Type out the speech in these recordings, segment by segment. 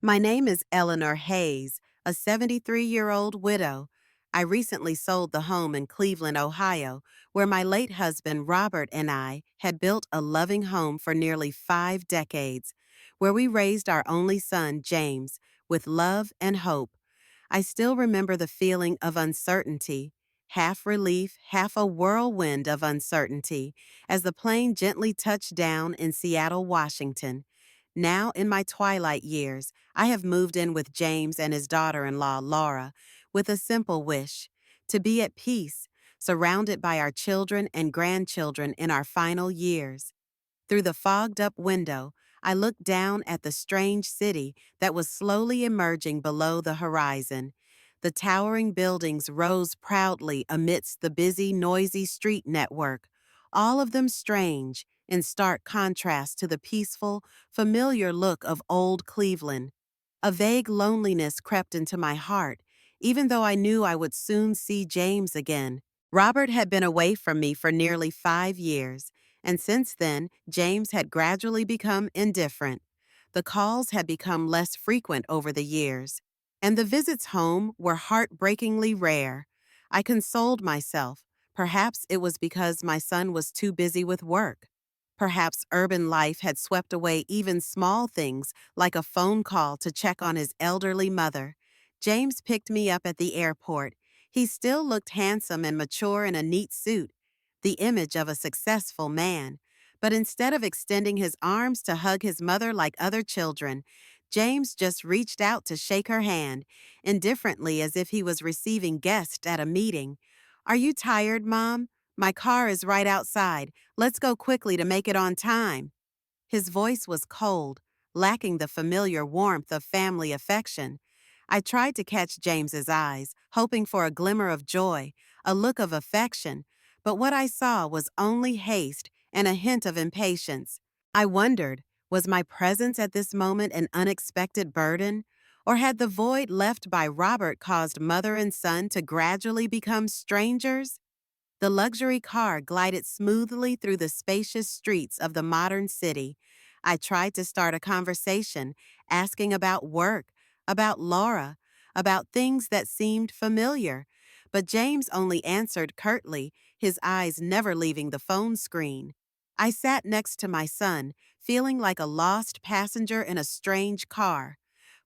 My name is Eleanor Hayes, a 73-year-old widow. I recently sold the home in Cleveland, Ohio, where my late husband Robert and I had built a loving home for nearly 5 decades, where we raised our only son, James, with love and hope. I still remember the feeling of uncertainty, half relief, half a whirlwind of uncertainty, as the plane gently touched down in Seattle, Washington. Now, in my twilight years, I have moved in with James and his daughter in law, Laura, with a simple wish to be at peace, surrounded by our children and grandchildren in our final years. Through the fogged up window, I looked down at the strange city that was slowly emerging below the horizon. The towering buildings rose proudly amidst the busy, noisy street network, all of them strange, in stark contrast to the peaceful, familiar look of old Cleveland. A vague loneliness crept into my heart, even though I knew I would soon see James again. Robert had been away from me for nearly 5 years, and since then, James had gradually become indifferent. The calls had become less frequent over the years, and the visits home were heartbreakingly rare. I consoled myself. Perhaps it was because my son was too busy with work. Perhaps urban life had swept away even small things like a phone call to check on his elderly mother. James picked me up at the airport. He still looked handsome and mature in a neat suit, the image of a successful man. But instead of extending his arms to hug his mother like other children, James just reached out to shake her hand, indifferently as if he was receiving guests at a meeting. "Are you tired, Mom? My car is right outside. Let's go quickly to make it on time." His voice was cold, lacking the familiar warmth of family affection. I tried to catch James's eyes, hoping for a glimmer of joy, a look of affection, but what I saw was only haste and a hint of impatience. I wondered, was my presence at this moment an unexpected burden? Or had the void left by Robert caused mother and son to gradually become strangers? The luxury car glided smoothly through the spacious streets of the modern city. I tried to start a conversation, asking about work, about Laura, about things that seemed familiar. But James only answered curtly, his eyes never leaving the phone screen. I sat next to my son, feeling like a lost passenger in a strange car.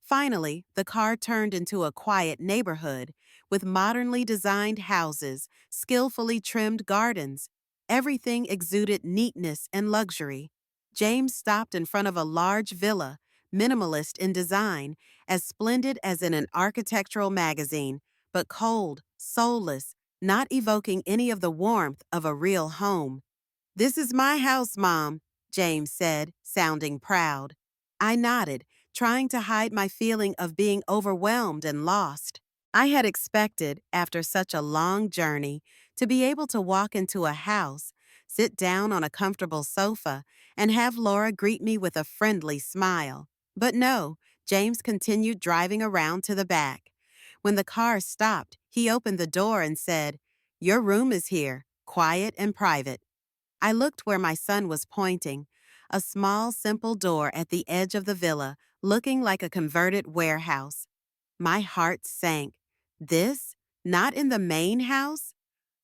Finally, the car turned into a quiet neighborhood with modernly designed houses, skillfully trimmed gardens. Everything exuded neatness and luxury. James stopped in front of a large villa, minimalist in design, as splendid as in an architectural magazine, but cold, soulless, not evoking any of the warmth of a real home. "This is my house, Mom," James said, sounding proud. I nodded, trying to hide my feeling of being overwhelmed and lost. I had expected, after such a long journey, to be able to walk into a house, sit down on a comfortable sofa, and have Laura greet me with a friendly smile. But no, James continued driving around to the back. When the car stopped, he opened the door and said, "Your room is here, quiet and private." I looked where my son was pointing, a small, simple door at the edge of the villa, looking like a converted warehouse. My heart sank. This? Not in the main house?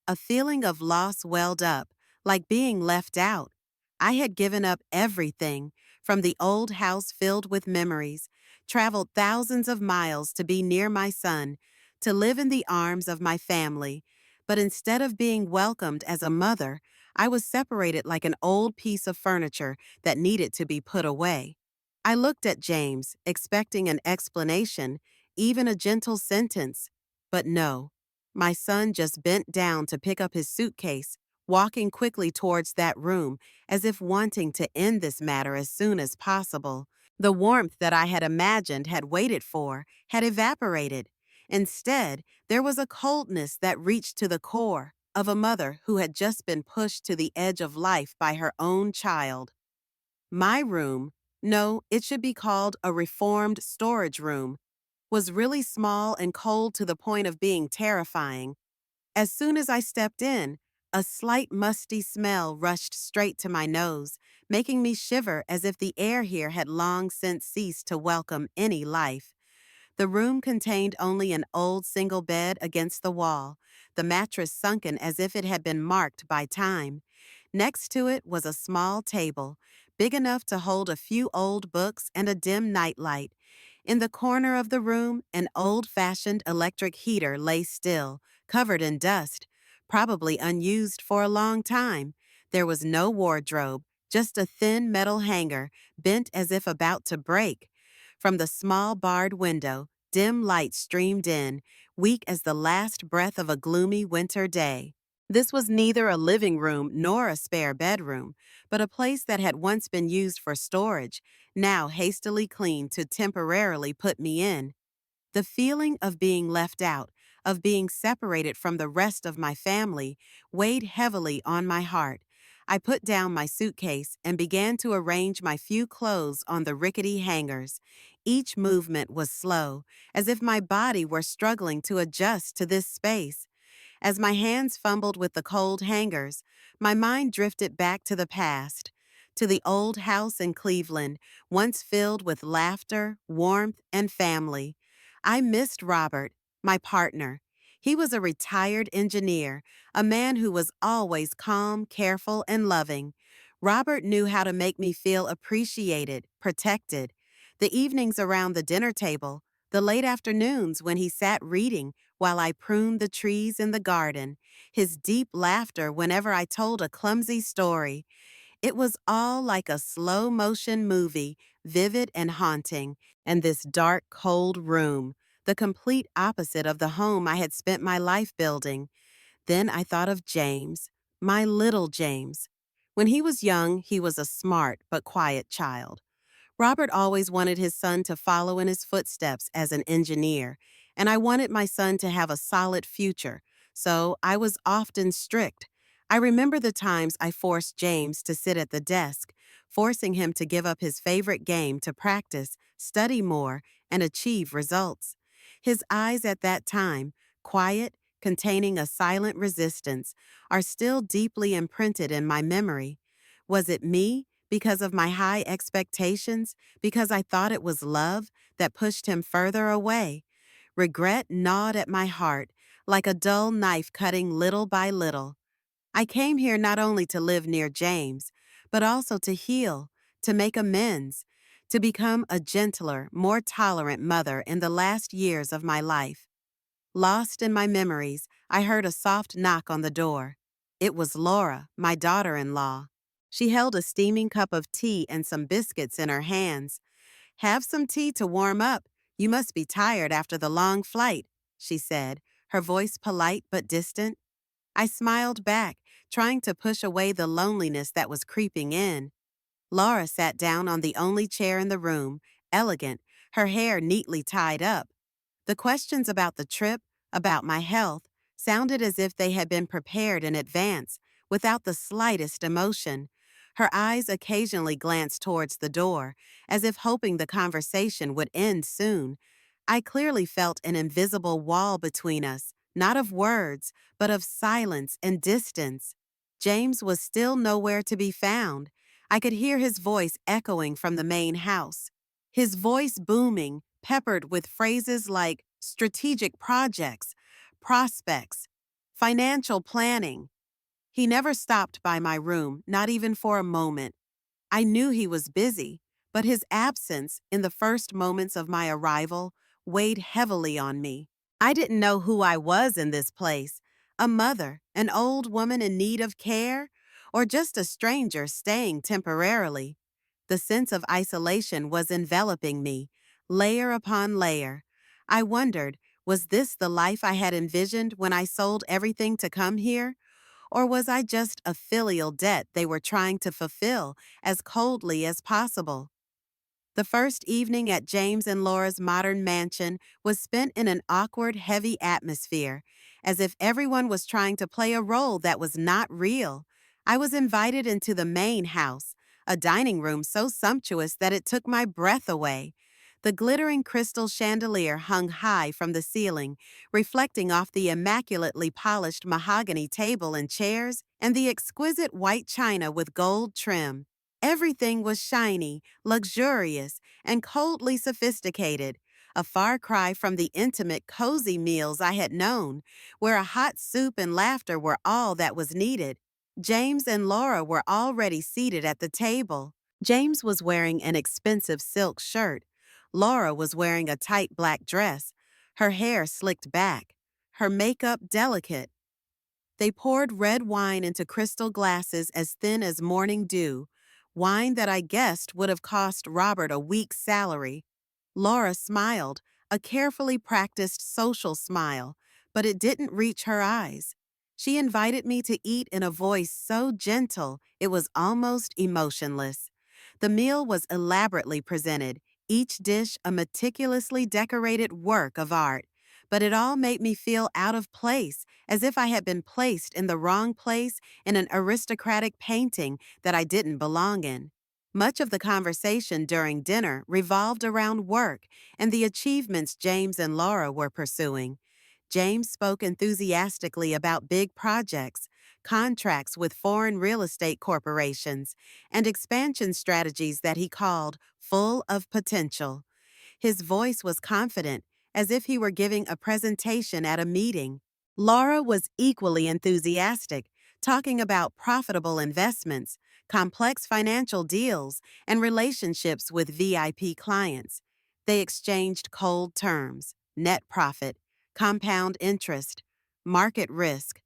A feeling of loss welled up, like being left out. I had given up everything, from the old house filled with memories, traveled thousands of miles to be near my son, to live in the arms of my family. But instead of being welcomed as a mother, I was separated like an old piece of furniture that needed to be put away. I looked at James, expecting an explanation, even a gentle sentence. But no. My son just bent down to pick up his suitcase, walking quickly towards that room, as if wanting to end this matter as soon as possible. The warmth that I had imagined had waited for had evaporated. Instead, there was a coldness that reached to the core of a mother who had just been pushed to the edge of life by her own child. My room, no, it should be called a reformed storage room, was really small and cold to the point of being terrifying. As soon as I stepped in, a slight musty smell rushed straight to my nose, making me shiver as if the air here had long since ceased to welcome any life. The room contained only an old single bed against the wall, the mattress sunken as if it had been marked by time. Next to it was a small table, big enough to hold a few old books and a dim nightlight. In the corner of the room, an old-fashioned electric heater lay still, covered in dust, probably unused for a long time. There was no wardrobe, just a thin metal hanger, bent as if about to break. From the small barred window, dim light streamed in, weak as the last breath of a gloomy winter day. This was neither a living room nor a spare bedroom, but a place that had once been used for storage, now hastily cleaned to temporarily put me in. The feeling of being left out, of being separated from the rest of my family, weighed heavily on my heart. I put down my suitcase and began to arrange my few clothes on the rickety hangers. Each movement was slow, as if my body were struggling to adjust to this space. As my hands fumbled with the cold hangers, my mind drifted back to the past, to the old house in Cleveland, once filled with laughter, warmth, and family. I missed Robert, my partner. He was a retired engineer, a man who was always calm, careful, and loving. Robert knew how to make me feel appreciated, protected. The evenings around the dinner table, the late afternoons when he sat reading while I pruned the trees in the garden, his deep laughter whenever I told a clumsy story. It was all like a slow-motion movie, vivid and haunting, and this dark, cold room, the complete opposite of the home I had spent my life building. Then I thought of James, my little James. When he was young, he was a smart but quiet child. Robert always wanted his son to follow in his footsteps as an engineer, and I wanted my son to have a solid future, so I was often strict. I remember the times I forced James to sit at the desk, forcing him to give up his favorite game to practice, study more, and achieve results. His eyes at that time, quiet, containing a silent resistance, are still deeply imprinted in my memory. Was it me, because of my high expectations, because I thought it was love, that pushed him further away? Regret gnawed at my heart, like a dull knife cutting little by little. I came here not only to live near James, but also to heal, to make amends, to become a gentler, more tolerant mother in the last years of my life. Lost in my memories, I heard a soft knock on the door. It was Laura, my daughter-in-law. She held a steaming cup of tea and some biscuits in her hands. "Have some tea to warm up. You must be tired after the long flight," she said, her voice polite but distant. I smiled back, trying to push away the loneliness that was creeping in. Laura sat down on the only chair in the room, elegant, her hair neatly tied up. The questions about the trip, about my health, sounded as if they had been prepared in advance, without the slightest emotion. Her eyes occasionally glanced towards the door, as if hoping the conversation would end soon. I clearly felt an invisible wall between us, not of words, but of silence and distance. James was still nowhere to be found. I could hear his voice echoing from the main house. His voice booming, peppered with phrases like strategic projects, prospects, financial planning. He never stopped by my room, not even for a moment. I knew he was busy, but his absence, in the first moments of my arrival, weighed heavily on me. I didn't know who I was in this place, a mother, an old woman in need of care, or just a stranger staying temporarily. The sense of isolation was enveloping me, layer upon layer. I wondered, was this the life I had envisioned when I sold everything to come here? Or was I just a filial debt they were trying to fulfill as coldly as possible? The first evening at James and Laura's modern mansion was spent in an awkward, heavy atmosphere, as if everyone was trying to play a role that was not real. I was invited into the main house, a dining room so sumptuous that it took my breath away. The glittering crystal chandelier hung high from the ceiling, reflecting off the immaculately polished mahogany table and chairs and the exquisite white china with gold trim. Everything was shiny, luxurious, and coldly sophisticated, a far cry from the intimate, cozy meals I had known, where a hot soup and laughter were all that was needed. James and Laura were already seated at the table. James was wearing an expensive silk shirt. Laura was wearing a tight black dress, her hair slicked back, her makeup delicate. They poured red wine into crystal glasses as thin as morning dew, wine that I guessed would have cost Robert a week's salary. Laura smiled, a carefully practiced social smile, but it didn't reach her eyes. She invited me to eat in a voice so gentle it was almost emotionless. The meal was elaborately presented, each dish a meticulously decorated work of art, but it all made me feel out of place, as if I had been placed in the wrong place in an aristocratic painting that I didn't belong in. Much of the conversation during dinner revolved around work and the achievements James and Laura were pursuing. James spoke enthusiastically about big projects, contracts with foreign real estate corporations, and expansion strategies that he called full of potential. His voice was confident, as if he were giving a presentation at a meeting. Laura was equally enthusiastic, talking about profitable investments, complex financial deals, and relationships with VIP clients. They exchanged cold terms, net profit, compound interest, market risk,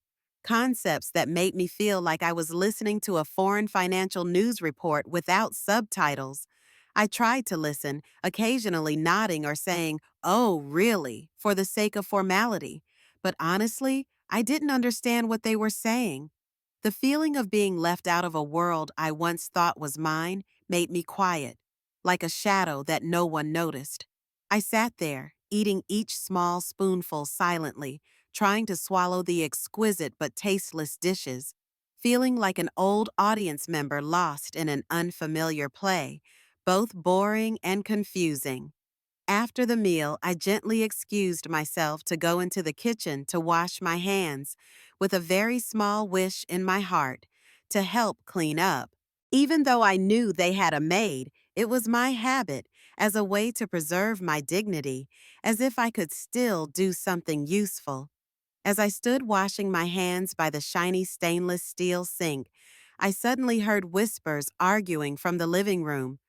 concepts that made me feel like I was listening to a foreign financial news report without subtitles. I tried to listen, occasionally nodding or saying, "Oh, really?" for the sake of formality. But honestly, I didn't understand what they were saying. The feeling of being left out of a world I once thought was mine made me quiet, like a shadow that no one noticed. I sat there, eating each small spoonful silently, trying to swallow the exquisite but tasteless dishes, feeling like an old audience member lost in an unfamiliar play, both boring and confusing. After the meal, I gently excused myself to go into the kitchen to wash my hands, with a very small wish in my heart to help clean up. Even though I knew they had a maid, it was my habit, as a way to preserve my dignity, as if I could still do something useful. As I stood washing my hands by the shiny stainless steel sink, I suddenly heard whispers arguing from the living room.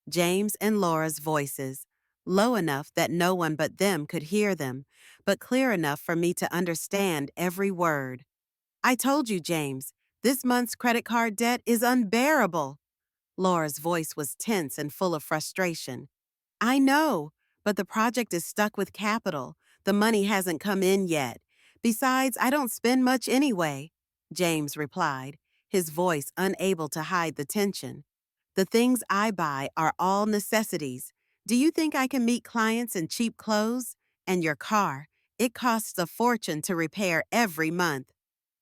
James and Laura's voices, low enough that no one but them could hear them, but clear enough for me to understand every word. "I told you, James, this month's credit card debt is unbearable." Laura's voice was tense and full of frustration. "I know, but the project is stuck with capital. The money hasn't come in yet. Besides, I don't spend much anyway," James replied, his voice unable to hide the tension. "The things I buy are all necessities. Do you think I can meet clients in cheap clothes? And your car, it costs a fortune to repair every month."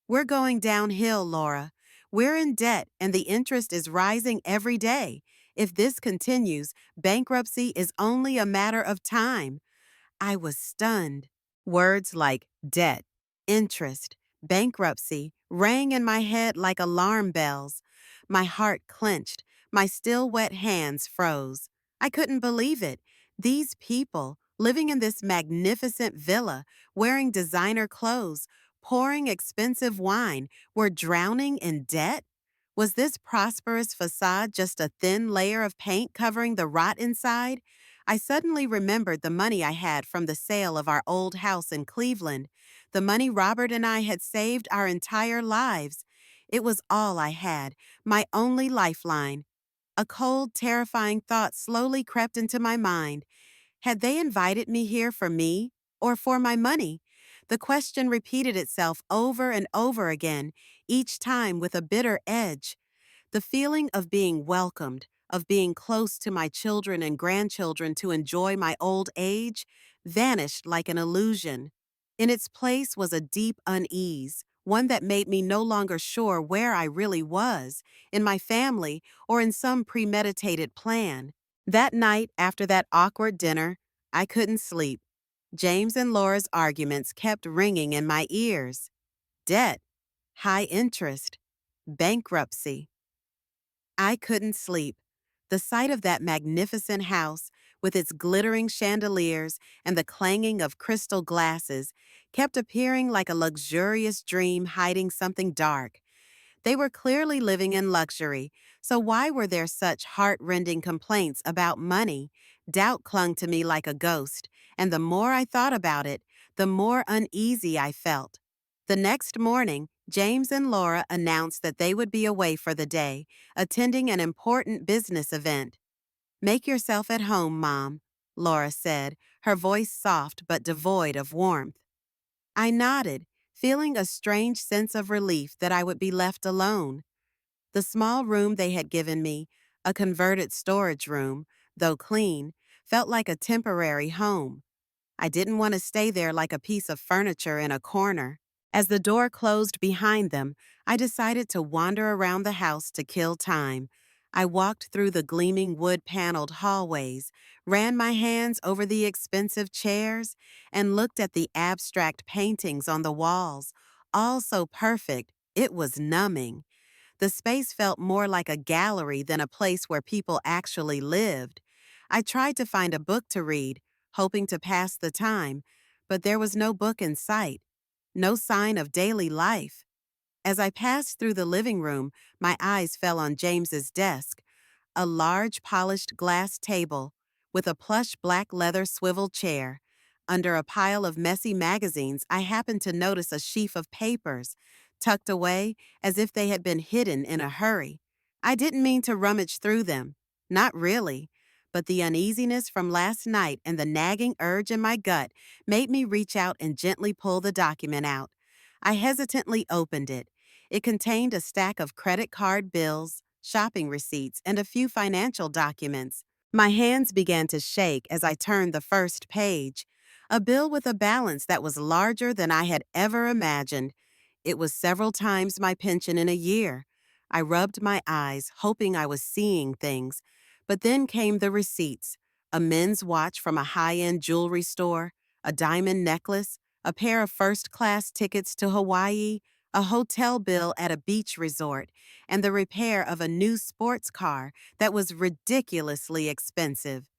"We're going downhill, Laura. We're in debt and the interest is rising every day. If this continues, bankruptcy is only a matter of time." I was stunned. Words like debt, interest, bankruptcy rang in my head like alarm bells. My heart clenched. My still wet hands froze. I couldn't believe it. These people, living in this magnificent villa, wearing designer clothes, pouring expensive wine, were drowning in debt? Was this prosperous facade just a thin layer of paint covering the rot inside? I suddenly remembered the money I had from the sale of our old house in Cleveland, the money Robert and I had saved our entire lives. It was all I had, my only lifeline. A cold, terrifying thought slowly crept into my mind. Had they invited me here for me or for my money? The question repeated itself over and over again, each time with a bitter edge. The feeling of being welcomed, of being close to my children and grandchildren to enjoy my old age, vanished like an illusion. In its place was a deep unease, one that made me no longer sure where I really was, in my family or in some premeditated plan. That night, after that awkward dinner, I couldn't sleep. James and Laura's arguments kept ringing in my ears. Debt, high interest, bankruptcy. I couldn't sleep. The sight of that magnificent house, with its glittering chandeliers and the clanging of crystal glasses, kept appearing like a luxurious dream hiding something dark. They were clearly living in luxury, so why were there such heart-rending complaints about money? Doubt clung to me like a ghost, and the more I thought about it, the more uneasy I felt. The next morning, James and Laura announced that they would be away for the day, attending an important business event. "Make yourself at home, Mom," Laura said, her voice soft but devoid of warmth. I nodded, feeling a strange sense of relief that I would be left alone. The small room they had given me, a converted storage room, though clean, felt like a temporary home. I didn't want to stay there like a piece of furniture in a corner. As the door closed behind them, I decided to wander around the house to kill time. I walked through the gleaming wood-paneled hallways, ran my hands over the expensive chairs, and looked at the abstract paintings on the walls. All so perfect, it was numbing. The space felt more like a gallery than a place where people actually lived. I tried to find a book to read, hoping to pass the time, but there was no book in sight, no sign of daily life. As I passed through the living room, my eyes fell on James's desk, a large polished glass table with a plush black leather swivel chair. Under a pile of messy magazines, I happened to notice a sheaf of papers, tucked away as if they had been hidden in a hurry. I didn't mean to rummage through them. Not really. But the uneasiness from last night and the nagging urge in my gut made me reach out and gently pull the document out. I hesitantly opened it. It contained a stack of credit card bills, shopping receipts, and a few financial documents. My hands began to shake as I turned the first page. A bill with a balance that was larger than I had ever imagined. It was several times my pension in a year. I rubbed my eyes, hoping I was seeing things. But then came the receipts: a men's watch from a high-end jewelry store, a diamond necklace, a pair of first-class tickets to Hawaii, a hotel bill at a beach resort, and the repair of a new sports car that was ridiculously expensive.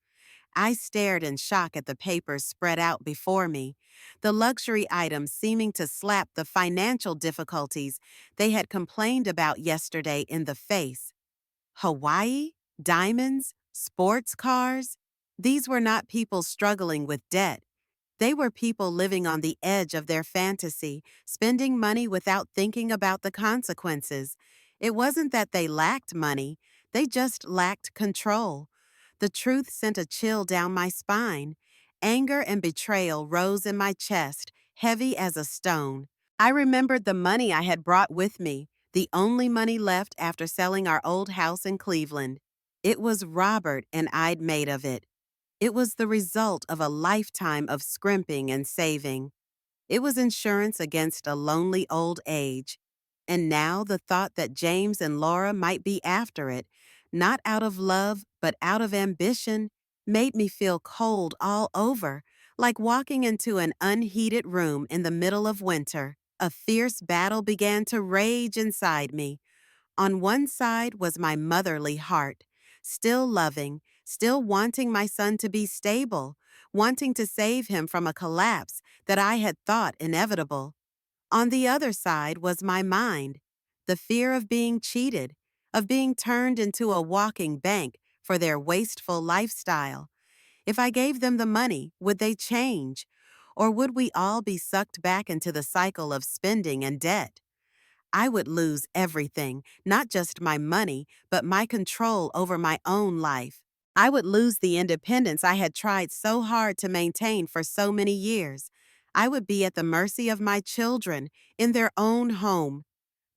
I stared in shock at the papers spread out before me, the luxury items seeming to slap the financial difficulties they had complained about yesterday in the face. Hawaii? Diamonds? Sports cars? These were not people struggling with debt. They were people living on the edge of their fantasy, spending money without thinking about the consequences. It wasn't that they lacked money, they just lacked control. The truth sent a chill down my spine. Anger and betrayal rose in my chest, heavy as a stone. I remembered the money I had brought with me, the only money left after selling our old house in Cleveland. It was Robert and I'd made of it. It was the result of a lifetime of scrimping and saving. It was insurance against a lonely old age. And now the thought that James and Laura might be after it, not out of love, but out of ambition, made me feel cold all over, like walking into an unheated room in the middle of winter. A fierce battle began to rage inside me. On one side was my motherly heart, still loving, still wanting my son to be stable, wanting to save him from a collapse that I had thought inevitable. On the other side was my mind, the fear of being cheated, of being turned into a walking bank for their wasteful lifestyle. If I gave them the money, would they change? Or would we all be sucked back into the cycle of spending and debt? I would lose everything, not just my money, but my control over my own life. I would lose the independence I had tried so hard to maintain for so many years. I would be at the mercy of my children, in their own home.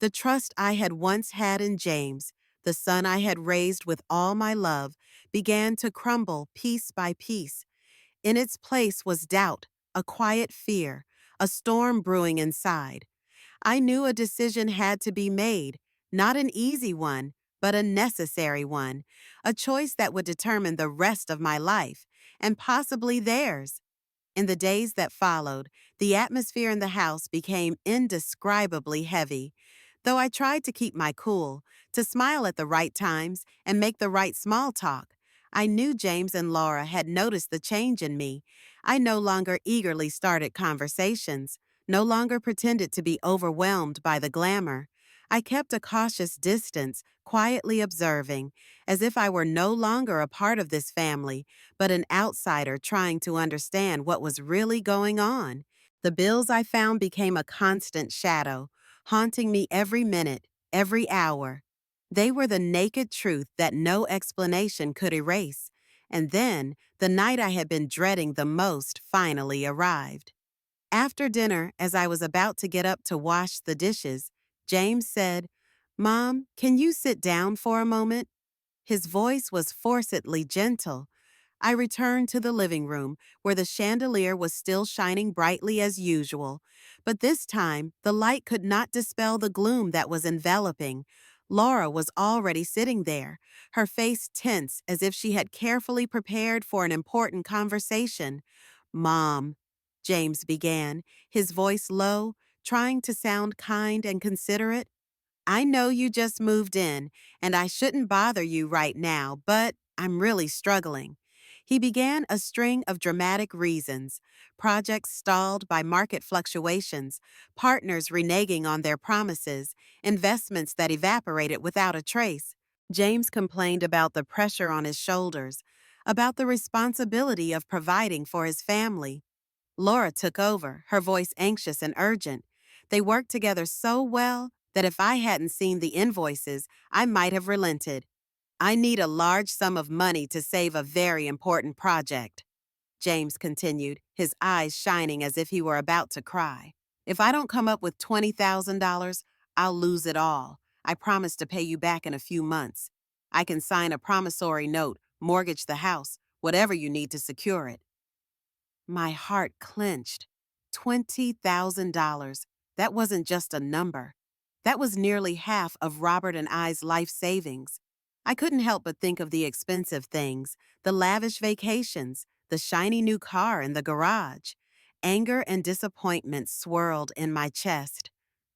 The trust I had once had in James, the son I had raised with all my love, began to crumble piece by piece. In its place was doubt, a quiet fear, a storm brewing inside. I knew a decision had to be made, not an easy one, but a necessary one, a choice that would determine the rest of my life, and possibly theirs. In the days that followed, the atmosphere in the house became indescribably heavy. though I tried to keep my cool, to smile at the right times, and make the right small talk. I knew James and Laura had noticed the change in me. I no longer eagerly started conversations, no longer pretended to be overwhelmed by the glamour. I kept a cautious distance, quietly observing, as if I were no longer a part of this family, but an outsider trying to understand what was really going on. The bills I found became a constant shadow, haunting me every minute, every hour. They were the naked truth that no explanation could erase. And then, the night I had been dreading the most finally arrived. After dinner, as I was about to get up to wash the dishes, James said, "Mom, can you sit down for a moment?" His voice was forcedly gentle. I returned to the living room, where the chandelier was still shining brightly as usual. But this time, the light could not dispel the gloom that was enveloping. Laura was already sitting there, her face tense as if she had carefully prepared for an important conversation. "Mom," James began, his voice low, trying to sound kind and considerate. "I know you just moved in, and I shouldn't bother you right now, but I'm really struggling." He began a string of dramatic reasons: projects stalled by market fluctuations, partners reneging on their promises, investments that evaporated without a trace. James complained about the pressure on his shoulders, about the responsibility of providing for his family. Laura took over, her voice anxious and urgent. They worked together so well that if I hadn't seen the invoices, I might have relented. "I need a large sum of money to save a very important project," James continued, his eyes shining as if he were about to cry. "If I don't come up with $20,000, I'll lose it all. I promise to pay you back in a few months. I can sign a promissory note, mortgage the house, whatever you need to secure it." My heart clenched. $20,000. That wasn't just a number. That was nearly half of Robert and I's life savings. I couldn't help but think of the expensive things, the lavish vacations, the shiny new car in the garage. Anger and disappointment swirled in my chest.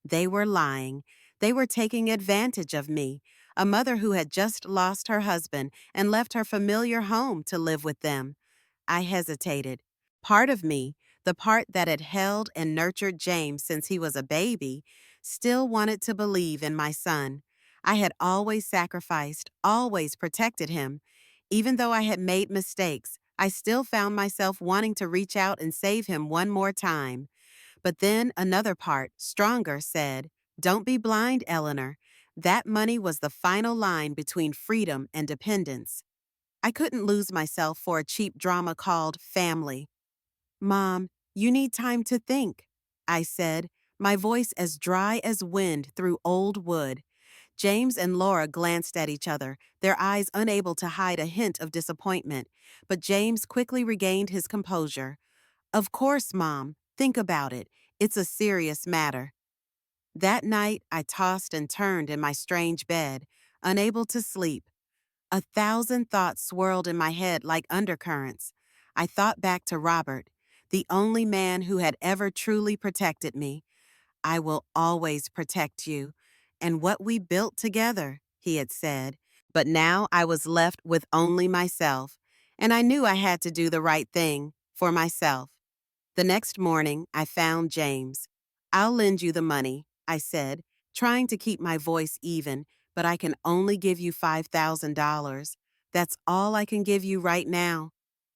They were lying. They were taking advantage of me, a mother who had just lost her husband and left her familiar home to live with them. I hesitated. Part of me, the part that had held and nurtured James since he was a baby, still wanted to believe in my son. I had always sacrificed, always protected him. Even though I had made mistakes, I still found myself wanting to reach out and save him one more time. But then another part, stronger, said, "Don't be blind, Eleanor. That money was the final line between freedom and dependence." I couldn't lose myself for a cheap drama called family. "Mom, you need time to think," I said, my voice as dry as wind through old wood. James and Laura glanced at each other, their eyes unable to hide a hint of disappointment, but James quickly regained his composure. "Of course, Mom. Think about it. It's a serious matter." That night, I tossed and turned in my strange bed, unable to sleep. 1,000 thoughts swirled in my head like undercurrents. I thought back to Robert, the only man who had ever truly protected me. "I will always protect you," and what we built together, he had said. But now I was left with only myself, and I knew I had to do the right thing for myself. The next morning, I found James. "I'll lend you the money," I said, trying to keep my voice even, "but I can only give you $5,000. That's all I can give you right now."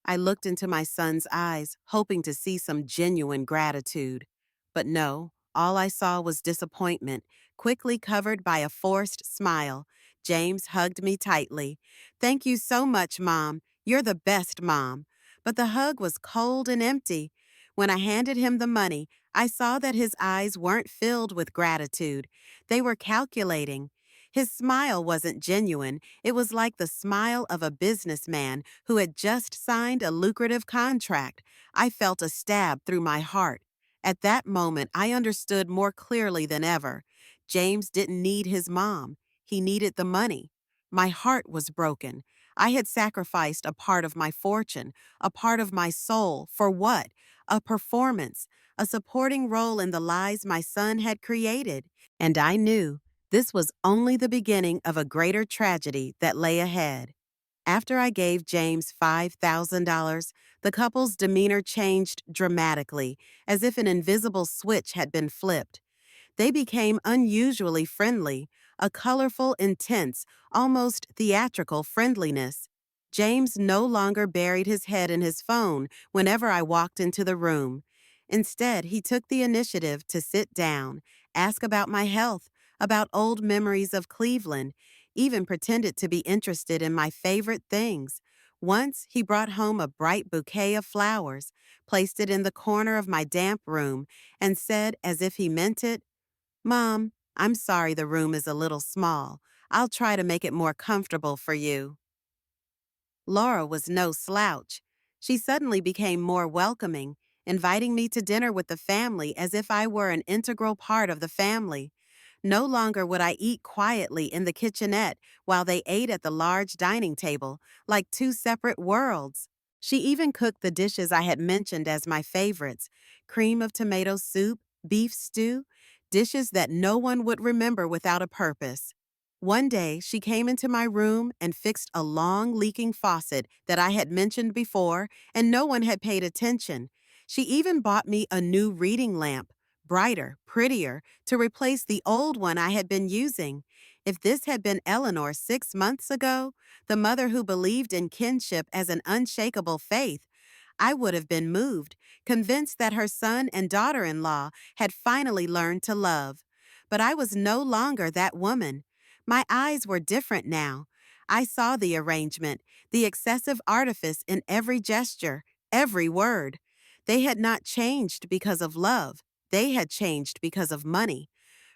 I looked into my son's eyes, hoping to see some genuine gratitude. But no, all I saw was disappointment, quickly covered by a forced smile. James hugged me tightly. "Thank you so much, Mom. You're the best mom." But the hug was cold and empty. When I handed him the money, I saw that his eyes weren't filled with gratitude. They were calculating. His smile wasn't genuine. It was like the smile of a businessman who had just signed a lucrative contract. I felt a stab through my heart. At that moment, I understood more clearly than ever. James didn't need his mom. He needed the money. My heart was broken. I had sacrificed a part of my fortune, a part of my soul, for what? a performance, a supporting role in the lies my son had created. And I knew this was only the beginning of a greater tragedy that lay ahead. After I gave James $5,000, the couple's demeanor changed dramatically, as if an invisible switch had been flipped. They became unusually friendly, a colorful, intense, almost theatrical friendliness. James no longer buried his head in his phone whenever I walked into the room. Instead, he took the initiative to sit down, ask about my health, about old memories of Cleveland, even pretended to be interested in my favorite things. Once, he brought home a bright bouquet of flowers, placed it in the corner of my damp room, and said, as if he meant it, "Mom, I'm sorry the room is a little small. I'll try to make it more comfortable for you." Laura was no slouch. She suddenly became more welcoming, inviting me to dinner with the family as if I were an integral part of the family. No longer would I eat quietly in the kitchenette while they ate at the large dining table, like two separate worlds. She even cooked the dishes I had mentioned as my favorites: cream of tomato soup, beef stew, dishes that no one would remember without a purpose. One day, she came into my room and fixed a long leaking faucet that I had mentioned before, and no one had paid attention. She even bought me a new reading lamp, brighter, prettier, to replace the old one I had been using. If this had been Eleanor 6 months ago, the mother who believed in kinship as an unshakable faith, I would have been moved, convinced that her son and daughter-in-law had finally learned to love. But I was no longer that woman. My eyes were different now. I saw the arrangement, the excessive artifice in every gesture, every word. They had not changed because of love. They had changed because of money.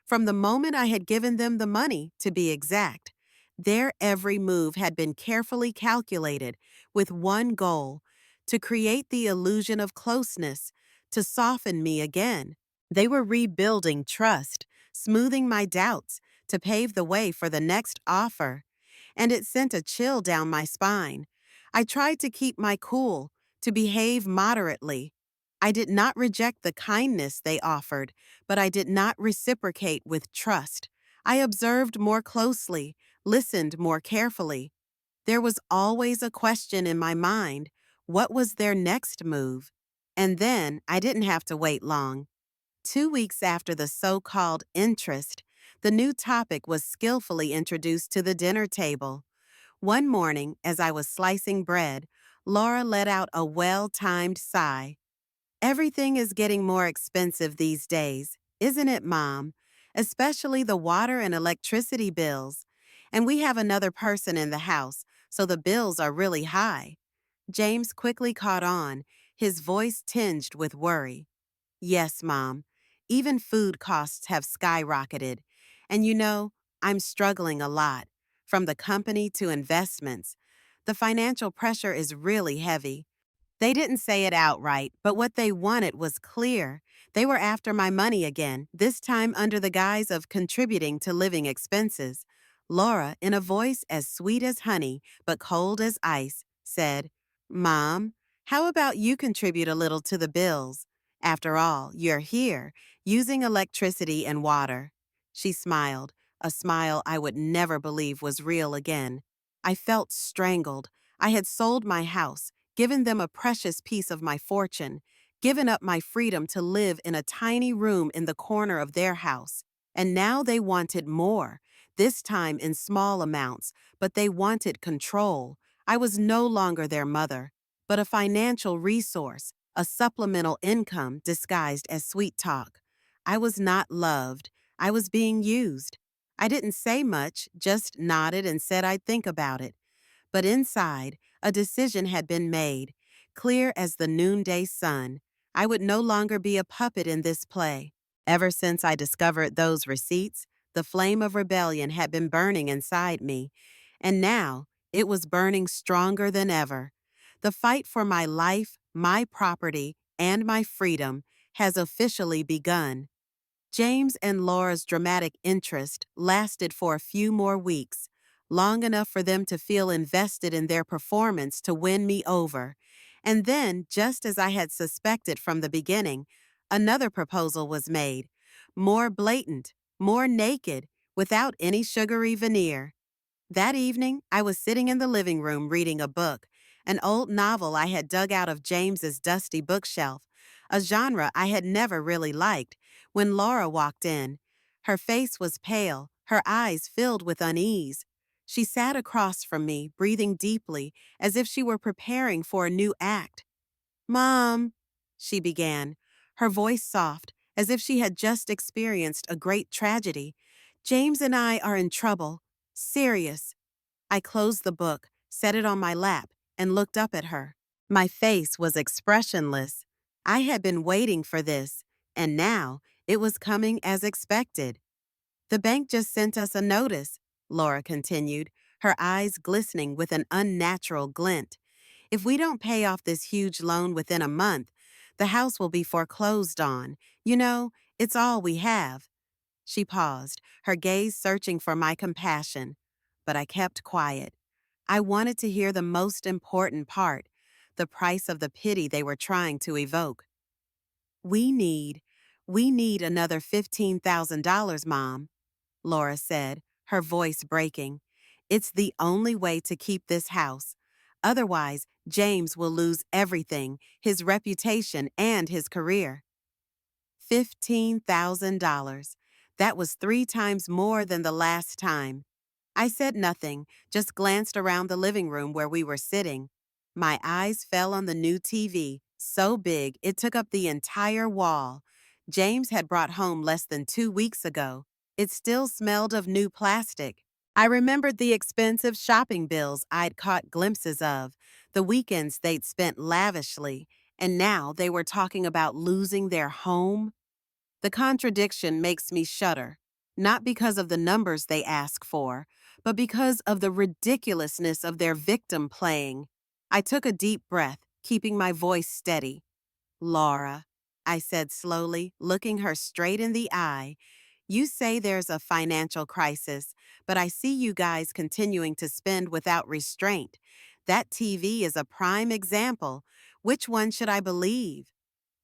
From the moment I had given them the money, to be exact, their every move had been carefully calculated with one goal: to create the illusion of closeness, to soften me again. They were rebuilding trust, smoothing my doubts, to pave the way for the next offer. And it sent a chill down my spine. I tried to keep my cool, to behave moderately. I did not reject the kindness they offered, but I did not reciprocate with trust. I observed more closely, listened more carefully. There was always a question in my mind: what was their next move? And then I didn't have to wait long. 2 weeks after the so-called interest, the new topic was skillfully introduced to the dinner table. One morning, as I was slicing bread, Laura let out a well-timed sigh. "Everything is getting more expensive these days, isn't it, Mom? Especially the water and electricity bills. And we have another person in the house, so the bills are really high." James quickly caught on, his voice tinged with worry. "Yes, Mom. Even food costs have skyrocketed. And I'm struggling a lot, from the company to investments. The financial pressure is really heavy." They didn't say it outright, but what they wanted was clear. They were after my money again, this time under the guise of contributing to living expenses. Laura, in a voice as sweet as honey but cold as ice, said, "Mom, how about you contribute a little to the bills? After all, you're here, using electricity and water." She smiled, a smile I would never believe was real again. I felt strangled. I had sold my house, given them a precious piece of my fortune, given up my freedom to live in a tiny room in the corner of their house. And now they wanted more, this time in small amounts, but they wanted control. I was no longer their mother, but a financial resource, a supplemental income disguised as sweet talk. I was not loved. I was being used. I didn't say much, just nodded and said I'd think about it. But inside, a decision had been made, clear as the noonday sun. I would no longer be a puppet in this play. Ever since I discovered those receipts, the flame of rebellion had been burning inside me, and now it was burning stronger than ever. The fight for my life, my property, and my freedom has officially begun. James and Laura's dramatic interest lasted for a few more weeks, long enough for them to feel invested in their performance to win me over. And then, just as I had suspected from the beginning, another proposal was made, more blatant, more naked, without any sugary veneer. That evening, I was sitting in the living room reading a book, an old novel I had dug out of James's dusty bookshelf, a genre I had never really liked, when Laura walked in. Her face was pale, her eyes filled with unease. She sat across from me, breathing deeply, as if she were preparing for a new act. "Mom," she began, her voice soft, as if she had just experienced a great tragedy. "James and I are in trouble. Serious." I closed the book, set it on my lap, and looked up at her. My face was expressionless. I had been waiting for this, and now it was coming as expected. "The bank just sent us a notice," Laura continued, her eyes glistening with an unnatural glint. "If we don't pay off this huge loan within a month, the house will be foreclosed on. You know, it's all we have." She paused, her gaze searching for my compassion. But I kept quiet. I wanted to hear the most important part, the price of the pity they were trying to evoke. "We need, we need another $15,000, Mom," Laura said, her voice breaking. "It's the only way to keep this house. Otherwise, James will lose everything, his reputation and his career." $15,000. That was 3 times more than the last time. I said nothing, just glanced around the living room where we were sitting. My eyes fell on the new TV, so big it took up the entire wall. James had brought home less than 2 weeks ago. It still smelled of new plastic. I remembered the expensive shopping bills I'd caught glimpses of, the weekends they'd spent lavishly, and now they were talking about losing their home. The contradiction makes me shudder, not because of the numbers they ask for, but because of the ridiculousness of their victim playing. I took a deep breath, keeping my voice steady. "Laura," I said slowly, looking her straight in the eye, "you say there's a financial crisis, but I see you guys continuing to spend without restraint. That TV is a prime example. Which one should I believe?"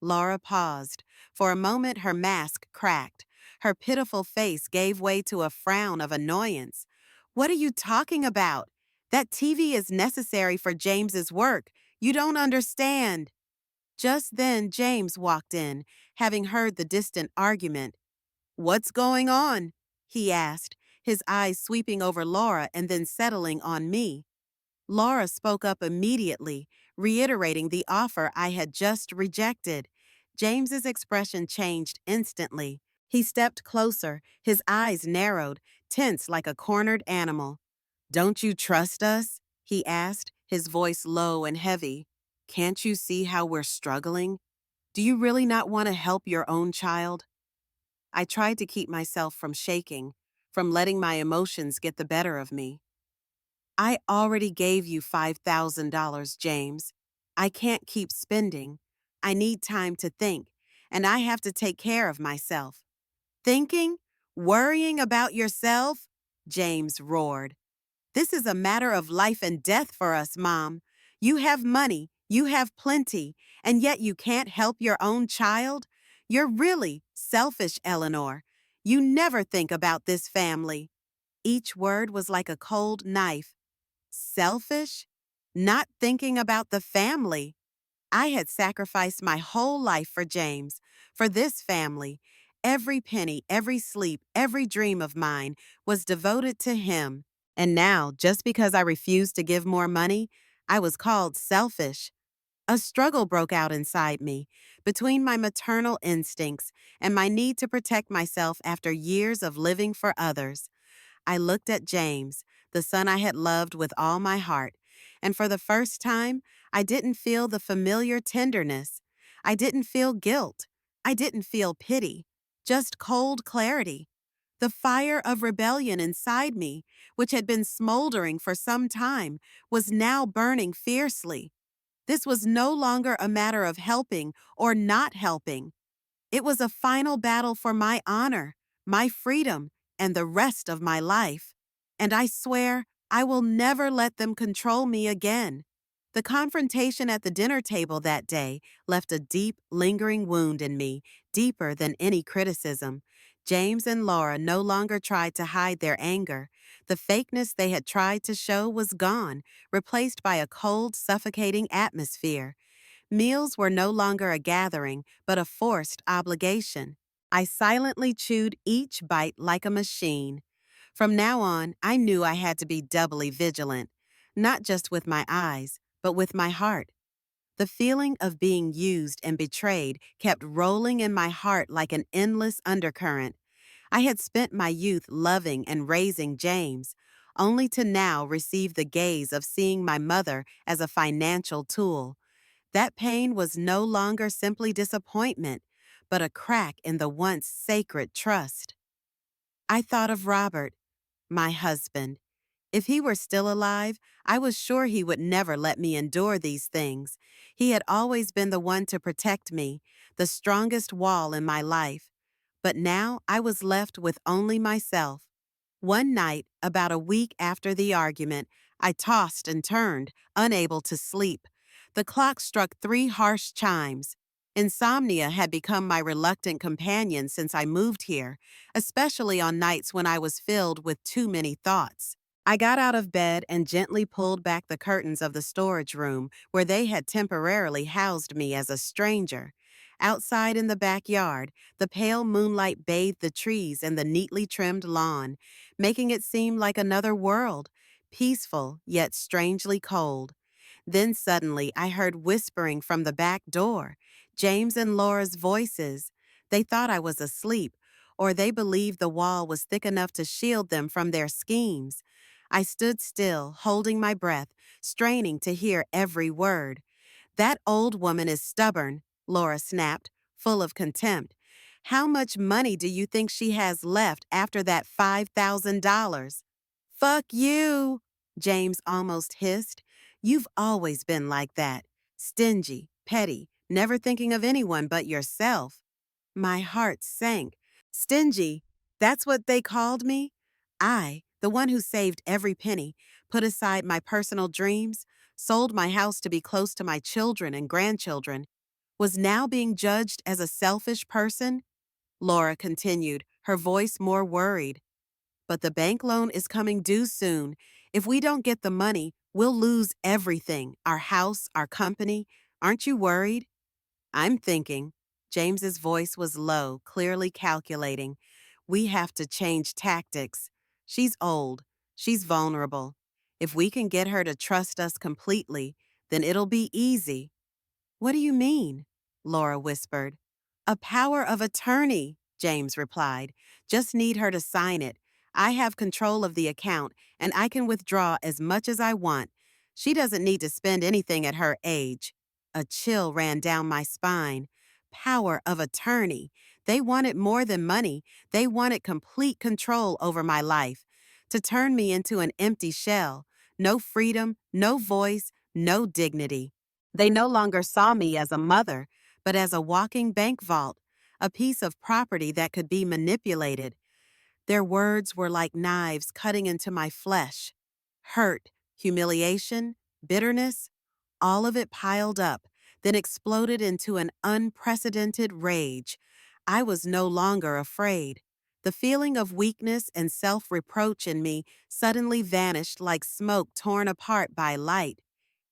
Laura paused. For a moment, her mask cracked. Her pitiful face gave way to a frown of annoyance. "What are you talking about? That TV is necessary for James's work. You don't understand." Just then, James walked in, having heard the distant argument. "What's going on?" he asked, his eyes sweeping over Laura and then settling on me. Laura spoke up immediately, reiterating the offer I had just rejected. James's expression changed instantly. He stepped closer, his eyes narrowed, tense like a cornered animal. "Don't you trust us?" he asked, his voice low and heavy. "Can't you see how we're struggling? Do you really not want to help your own child?" I tried to keep myself from shaking, from letting my emotions get the better of me. "I already gave you $5,000, James. I can't keep spending. I need time to think, and I have to take care of myself." "Thinking? Worrying about yourself?" James roared. "This is a matter of life and death for us, Mom. You have money, you have plenty, and yet you can't help your own child? You're really selfish, Eleanor. You never think about this family." Each word was like a cold knife. Selfish? Not thinking about the family. I had sacrificed my whole life for James, for this family. Every penny, every sleep, every dream of mine was devoted to him. And now, just because I refused to give more money, I was called selfish. A struggle broke out inside me, between my maternal instincts and my need to protect myself after years of living for others. I looked at James, the son I had loved with all my heart, and for the first time, I didn't feel the familiar tenderness. I didn't feel guilt. I didn't feel pity, just cold clarity. The fire of rebellion inside me, which had been smoldering for some time, was now burning fiercely. This was no longer a matter of helping or not helping. It was a final battle for my honor, my freedom, and the rest of my life. And I swear I will never let them control me again. The confrontation at the dinner table that day left a deep, lingering wound in me, deeper than any criticism. James and Laura no longer tried to hide their anger. The fakeness they had tried to show was gone, replaced by a cold, suffocating atmosphere. Meals were no longer a gathering, but a forced obligation. I silently chewed each bite like a machine. From now on, I knew I had to be doubly vigilant, not just with my eyes, but with my heart. The feeling of being used and betrayed kept rolling in my heart like an endless undercurrent. I had spent my youth loving and raising James, only to now receive the gaze of seeing my mother as a financial tool. That pain was no longer simply disappointment, but a crack in the once sacred trust. I thought of Robert, my husband. If he were still alive, I was sure he would never let me endure these things. He had always been the one to protect me, the strongest wall in my life. But now I was left with only myself. One night, about a week after the argument, I tossed and turned, unable to sleep. The clock struck 3 harsh chimes. Insomnia had become my reluctant companion since I moved here, especially on nights when I was filled with too many thoughts. I got out of bed and gently pulled back the curtains of the storage room where they had temporarily housed me as a stranger. Outside in the backyard, the pale moonlight bathed the trees and the neatly trimmed lawn, making it seem like another world, peaceful yet strangely cold. Then suddenly I heard whispering from the back door, James and Laura's voices. They thought I was asleep, or they believed the wall was thick enough to shield them from their schemes. I stood still, holding my breath, straining to hear every word. "That old woman is stubborn," Laura snapped, full of contempt. "How much money do you think she has left after that $5,000? "Fuck you," James almost hissed. "You've always been like that. Stingy, petty, never thinking of anyone but yourself." My heart sank. Stingy, that's what they called me? I, the one who saved every penny, put aside my personal dreams, sold my house to be close to my children and grandchildren, was now being judged as a selfish person? Laura continued, her voice more worried. "But the bank loan is coming due soon. If we don't get the money, we'll lose everything, our house, our company. Aren't you worried?" "I'm thinking." James's voice was low, clearly calculating. "We have to change tactics. She's old. She's vulnerable. If we can get her to trust us completely, then it'll be easy." "What do you mean?" Laura whispered. "A power of attorney," James replied. "Just need her to sign it. I have control of the account, and I can withdraw as much as I want. She doesn't need to spend anything at her age." A chill ran down my spine. Power of attorney. They wanted more than money. They wanted complete control over my life. To turn me into an empty shell. No freedom, no voice, no dignity. They no longer saw me as a mother, but as a walking bank vault, a piece of property that could be manipulated. Their words were like knives cutting into my flesh. Hurt, humiliation, bitterness, all of it piled up, then exploded into an unprecedented rage. I was no longer afraid. The feeling of weakness and self-reproach in me suddenly vanished like smoke torn apart by light.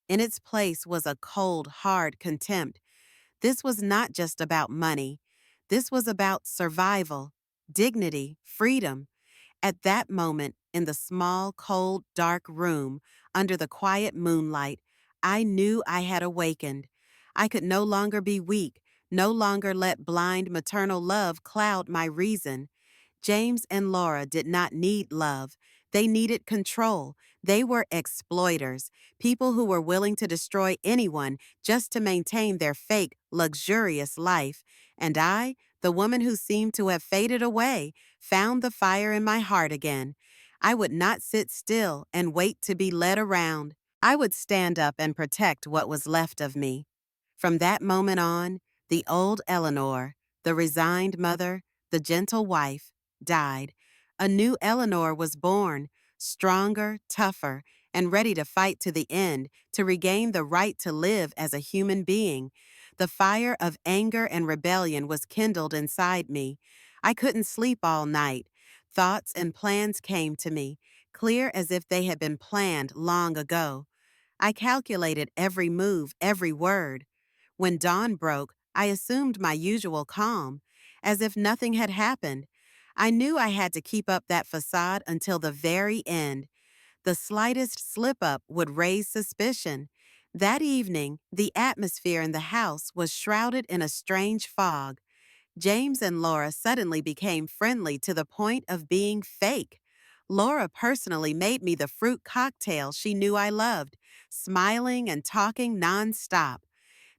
In its place was a cold, hard contempt. This was not just about money. This was about survival, dignity, freedom. At that moment, in the small, cold, dark room, under the quiet moonlight, I knew I had awakened. I could no longer be weak, no longer let blind maternal love cloud my reason. James and Laura did not need love. They needed control. They were exploiters, people who were willing to destroy anyone just to maintain their fake, luxurious life. And I, the woman who seemed to have faded away, found the fire in my heart again. I would not sit still and wait to be led around. I would stand up and protect what was left of me. From that moment on, the old Eleanor, the resigned mother, the gentle wife, died. A new Eleanor was born, stronger, tougher, and ready to fight to the end to regain the right to live as a human being. The fire of anger and rebellion was kindled inside me. I couldn't sleep all night. Thoughts and plans came to me, clear as if they had been planned long ago. I calculated every move, every word. When dawn broke, I assumed my usual calm, as if nothing had happened. I knew I had to keep up that facade until the very end. The slightest slip up would raise suspicion. That evening, the atmosphere in the house was shrouded in a strange fog. James and Laura suddenly became friendly to the point of being fake. Laura personally made me the fruit cocktail she knew I loved, smiling and talking nonstop.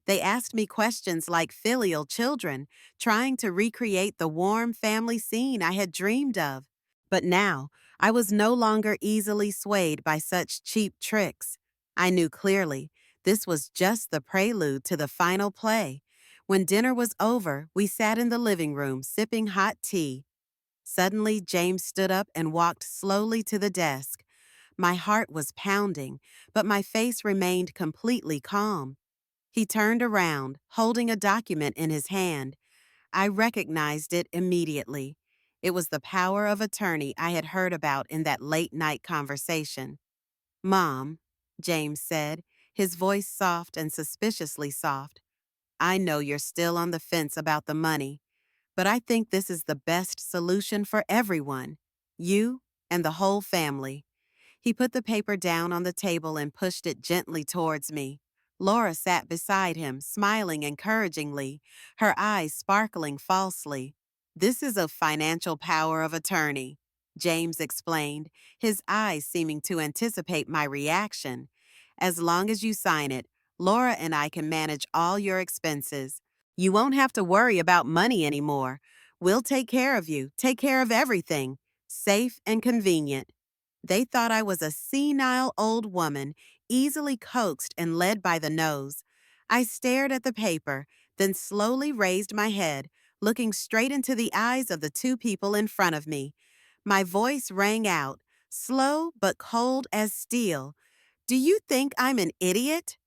They asked me questions like filial children, trying to recreate the warm family scene I had dreamed of. But now, I was no longer easily swayed by such cheap tricks. I knew clearly this was just the prelude to the final play. When dinner was over, we sat in the living room sipping hot tea. Suddenly, James stood up and walked slowly to the desk. My heart was pounding, but my face remained completely calm. He turned around, holding a document in his hand. I recognized it immediately. It was the power of attorney I had heard about in that late-night conversation. "Mom," James said, his voice soft and suspiciously soft, "I know you're still on the fence about the money, but I think this is the best solution for everyone, you and the whole family." He put the paper down on the table and pushed it gently towards me. Laura sat beside him, smiling encouragingly, her eyes sparkling falsely. "This is a financial power of attorney," James explained, his eyes seeming to anticipate my reaction. "As long as you sign it, Laura and I can manage all your expenses. You won't have to worry about money anymore. We'll take care of you, take care of everything. Safe and convenient." They thought I was a senile old woman, easily coaxed and led by the nose. I stared at the paper, then slowly raised my head, looking straight into the eyes of the two people in front of me. My voice rang out, slow but cold as steel. "Do you think I'm an idiot?"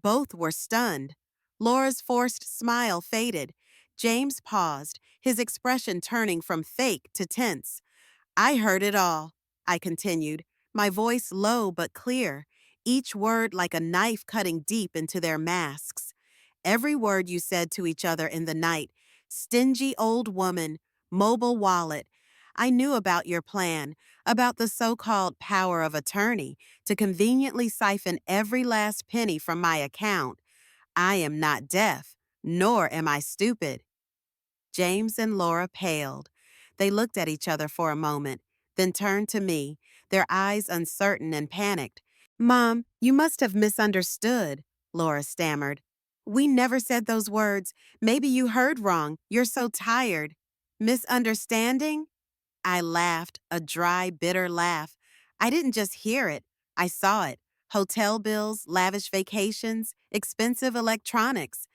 Both were stunned. Laura's forced smile faded. James paused, his expression turning from fake to tense. "I heard it all," I continued, my voice low but clear, each word like a knife cutting deep into their masks. "Every word you said to each other in the night, stingy old woman, mobile wallet. I knew about your plan, about the so-called power of attorney to conveniently siphon every last penny from my account. I am not deaf, nor am I stupid." James and Laura paled. They looked at each other for a moment, then turned to me, their eyes uncertain and panicked. "Mom, you must have misunderstood," Laura stammered. "We never said those words. Maybe you heard wrong. You're so tired." "Misunderstanding?" I laughed, a dry, bitter laugh. I didn't just hear it, I saw it. Hotel bills, lavish vacations, expensive electronics.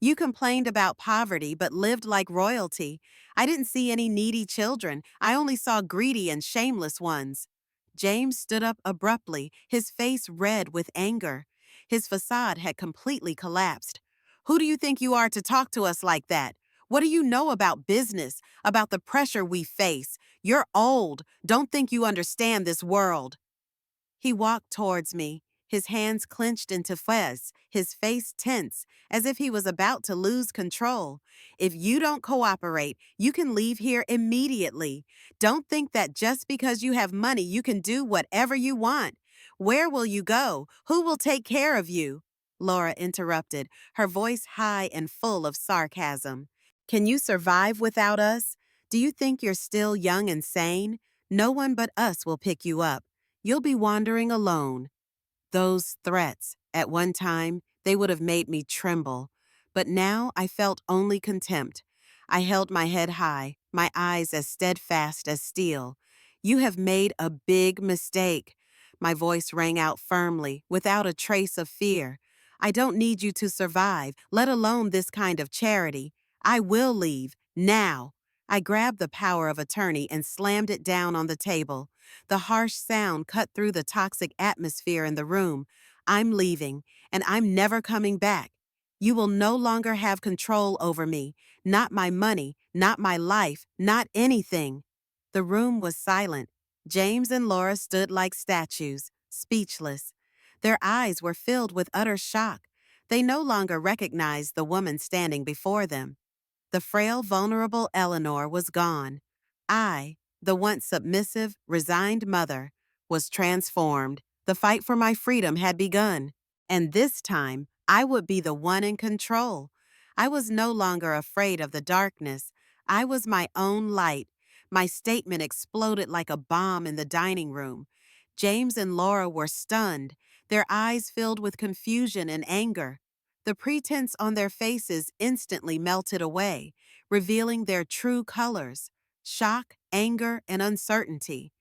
You complained about poverty but lived like royalty. I didn't see any needy children. I only saw greedy and shameless ones. James stood up abruptly, his face red with anger. His facade had completely collapsed. "Who do you think you are to talk to us like that? What do you know about business, about the pressure we face? You're old. Don't think you understand this world." He walked towards me, his hands clenched into fists, his face tense, as if he was about to lose control. "If you don't cooperate, you can leave here immediately. Don't think that just because you have money you can do whatever you want. Where will you go? Who will take care of you?" Laura interrupted, her voice high and full of sarcasm. "Can you survive without us? Do you think you're still young and sane? No one but us will pick you up. You'll be wandering alone." Those threats, at one time, they would have made me tremble. But now I felt only contempt. I held my head high, my eyes as steadfast as steel. "You have made a big mistake." My voice rang out firmly, without a trace of fear. "I don't need you to survive, let alone this kind of charity. I will leave, now." I grabbed the power of attorney and slammed it down on the table. The harsh sound cut through the toxic atmosphere in the room. I'm leaving, and I'm never coming back. You will no longer have control over me, not my money, not my life, not anything. The room was silent. James and Laura stood like statues, speechless. Their eyes were filled with utter shock. They no longer recognized the woman standing before them. The frail, vulnerable Eleanor was gone. I, the once submissive, resigned mother, was transformed. The fight for my freedom had begun. And this time, I would be the one in control. I was no longer afraid of the darkness. I was my own light. My statement exploded like a bomb in the dining room. James and Laura were stunned, their eyes filled with confusion and anger. The pretense on their faces instantly melted away, revealing their true colors: shock, anger, and uncertainty.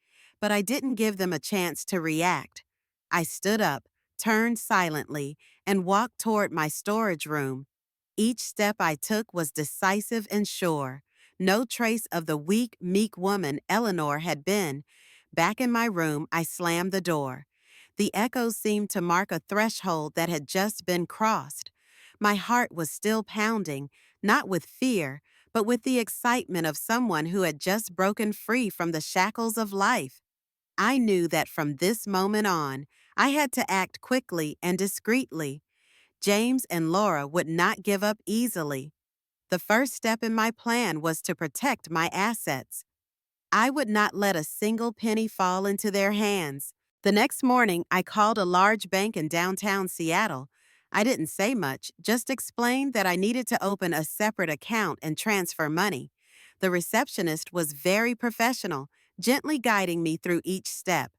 But I didn't give them a chance to react. I stood up, turned silently, and walked toward my storage room. Each step I took was decisive and sure. No trace of the weak, meek woman Eleanor had been. Back in my room, I slammed the door. The echoes seemed to mark a threshold that had just been crossed. My heart was still pounding, not with fear, but with the excitement of someone who had just broken free from the shackles of life. I knew that from this moment on, I had to act quickly and discreetly. James and Laura would not give up easily. The first step in my plan was to protect my assets. I would not let a single penny fall into their hands. The next morning, I called a large bank in downtown Seattle. I didn't say much, just explained that I needed to open a separate account and transfer money. The receptionist was very professional, gently guiding me through each step.